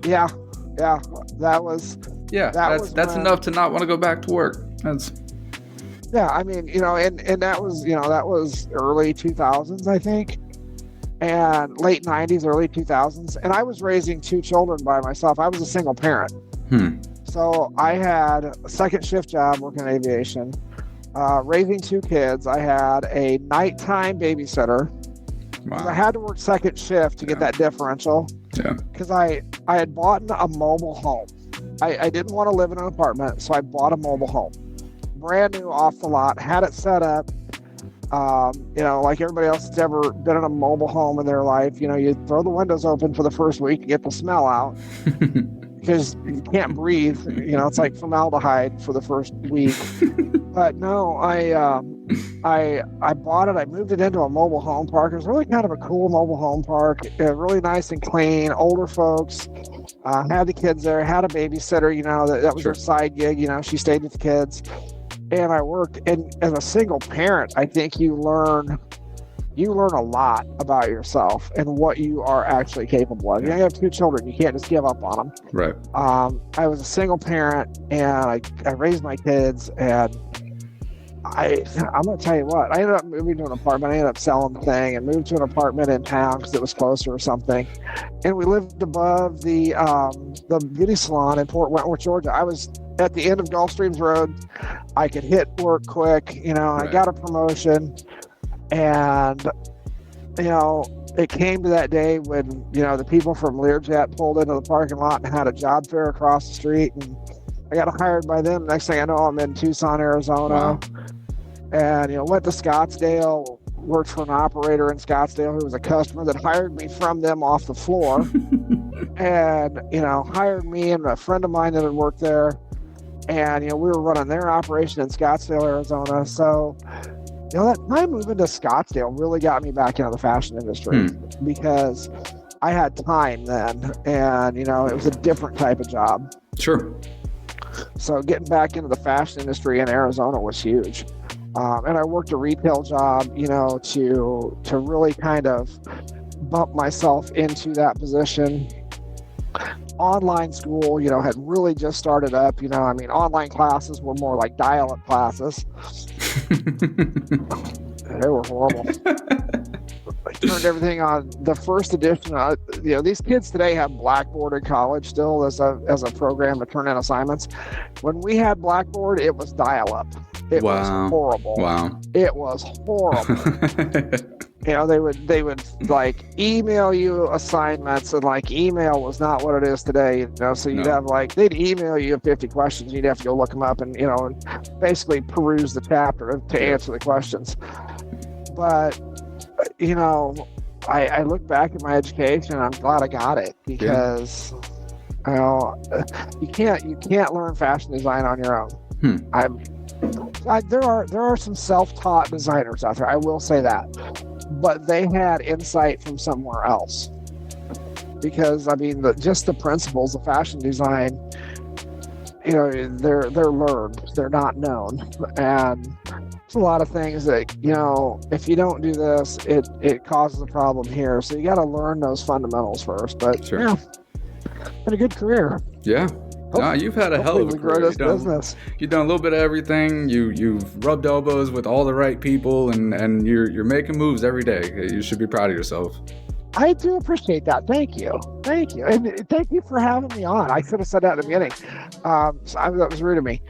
Yeah. That was. Yeah, that's enough to not want to go back to work. That's. Yeah, and that was early 2000s, I think, and late 90s, early 2000s. And I was raising 2 children by myself. I was a single parent. So I had a second shift job working in aviation. Raising 2 kids. I had a nighttime babysitter. Wow. I had to work second shift to get that differential. Yeah. Because I had bought a mobile home. I didn't want to live in an apartment, so I bought a mobile home. Brand new off the lot, had it set up. Like everybody else that's ever been in a mobile home in their life, you throw the windows open for the first week to get the smell out because you can't breathe. It's like formaldehyde for the first week. But no, I bought it. I moved it into a mobile home park. It was really kind of a cool mobile home park, really nice and clean. Older folks, had the kids there, had a babysitter. That was her side gig. She stayed with the kids, and I worked. And as a single parent, I think you learn a lot about yourself and what you are actually capable of. You have 2 children. You can't just give up on them. Right. I was a single parent, and I raised my kids, and I'm going to tell you what, I ended up moving to an apartment. I ended up selling the thing and moved to an apartment in town because it was closer or something. And we lived above the beauty salon in Port Wentworth, Georgia. I was at the end of Gulfstreams Road. I could hit work quick. Right. I got a promotion. And, it came to that day when, the people from Learjet pulled into the parking lot and had a job fair across the street. And I got hired by them. Next thing I know, I'm in Tucson, Arizona. Wow. And, went to Scottsdale, worked for an operator in Scottsdale who was a customer that hired me from them off the floor. And, hired me and a friend of mine that had worked there. And, we were running their operation in Scottsdale, Arizona. So, my moving to Scottsdale really got me back into the fashion industry because I had time then. And, it was a different type of job. Sure. So getting back into the fashion industry in Arizona was huge. And I worked a retail job, to really kind of bump myself into that position. Online school, had really just started up. Online classes were more like dial-up classes. They were horrible. I turned everything on. The first edition, these kids today have Blackboard in college still as a program to turn in assignments. When we had Blackboard, it was dial-up. It was horrible. Wow. It was horrible. They would like email you assignments, and like email was not what it is today. So you'd have they'd email you 50 questions. You'd have to go look them up and and basically peruse the chapter to answer the questions. But I look back at my education and I'm glad I got it because you can't learn fashion design on your own. There are some self-taught designers out there. I will say that. But they had insight from somewhere else because just the principles of fashion design, they're learned, they're not known, and there's a lot of things that if you don't do this, it causes a problem here. So you got to learn those fundamentals first. But sure. Had a good career. Yeah. No, you've had a hell of a career. You've done a little bit of everything. You've rubbed elbows with all the right people, and you're making moves every day. You should be proud of yourself. I do appreciate that. Thank you, and thank you for having me on. I should have said that at the beginning. That was rude of me.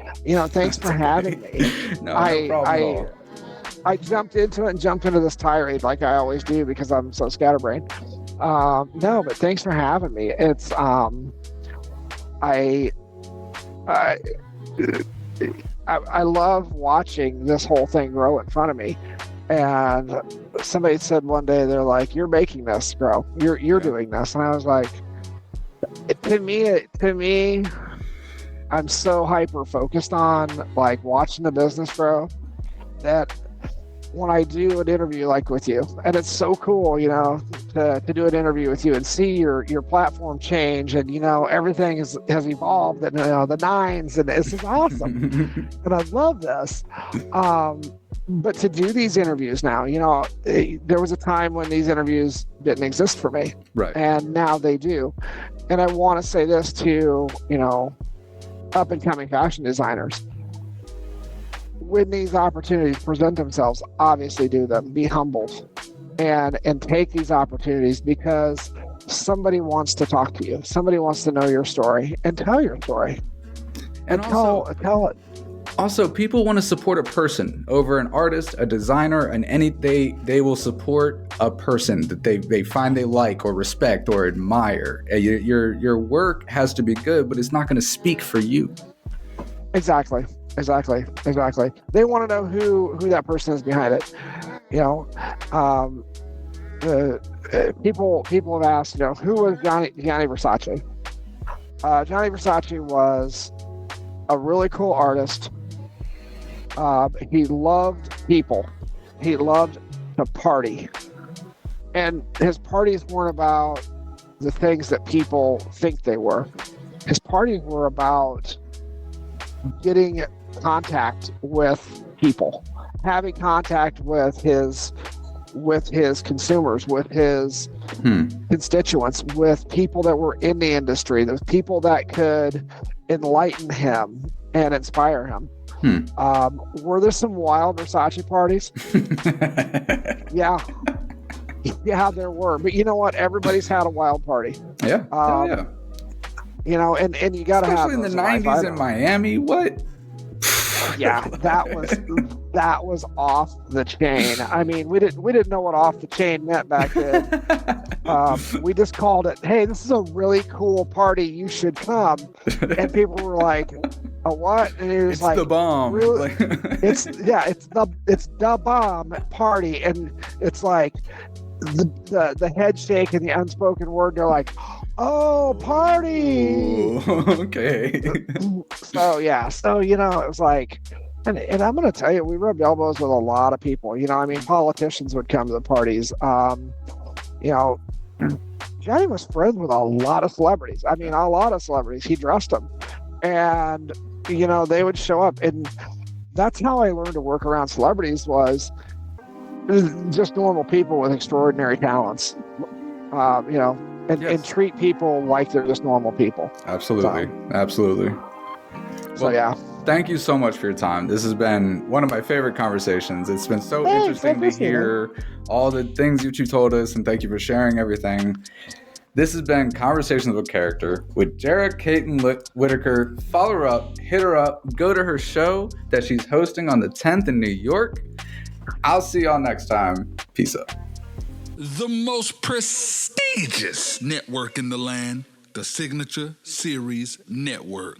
Thanks for having me. No problem at all. I jumped into this tirade like I always do because I'm so scatterbrained. No, but thanks for having me. It's I love watching this whole thing grow in front of me. And somebody said one day, they're like, "You're making this grow. You're doing this." And I was like, to me, I'm so hyper focused on like watching the business grow that when I do an interview like with you, and it's so cool, to do an interview with you and see your platform change, and everything has evolved, and the nines, and this is awesome, and I love this. But to do these interviews now, there was a time when these interviews didn't exist for me, right? And now they do. And I want to say this to up and coming fashion designers. When these opportunities present themselves, obviously do them. Be humbled and take these opportunities because somebody wants to talk to you. Somebody wants to know your story and tell your story. And tell it. Also, people want to support a person over an artist, a designer, and they will support a person that they find they like or respect or admire. Your work has to be good, but it's not going to speak for you. Exactly. Exactly. They want to know who that person is behind it. You know, people have asked, you know, who was Gianni Versace? Gianni Versace was a really cool artist. He loved people. He loved to party, and his parties weren't about the things that people think they were. His parties were about getting contact with people, having contact with his consumers, with his constituents, with people that were in the industry, those people that could enlighten him and inspire him. Were there some wild Versace parties? Yeah, there were. But you know what? Everybody's had a wild party. Yeah. Yeah. You know, and you got to have, especially in the 90s in Miami. What? Yeah, that was off the chain. I mean, we didn't know what off the chain meant back then. We just called it, "Hey, this is a really cool party. You should come." And people were like, "A what?" And it was it's like, the bomb. Really? it's the bomb party, and it's like the head shake and the unspoken word. They're like, "Oh, party!" Ooh, okay. So you know, it was like, and I'm gonna tell you, we rubbed elbows with a lot of people. You know, I mean, politicians would come to the parties. You know, Johnny was friends with a lot of celebrities. I mean, a lot of celebrities. He dressed them, and you know, they would show up, and that's how I learned to work around celebrities, was just normal people with extraordinary talents. You know, and treat people like they're just normal people. Absolutely. So yeah. Thank you so much for your time. This has been one of my favorite conversations. It's been so interesting to hear all the things that you told us, and thank you for sharing everything. This has been Conversations with Character with Jerra Katilyn Whittaker. Follow her up, hit her up, go to her show that she's hosting on the 10th in New York. I'll see y'all next time. Peace out. The most prestigious network in the land, the Signature Series Network.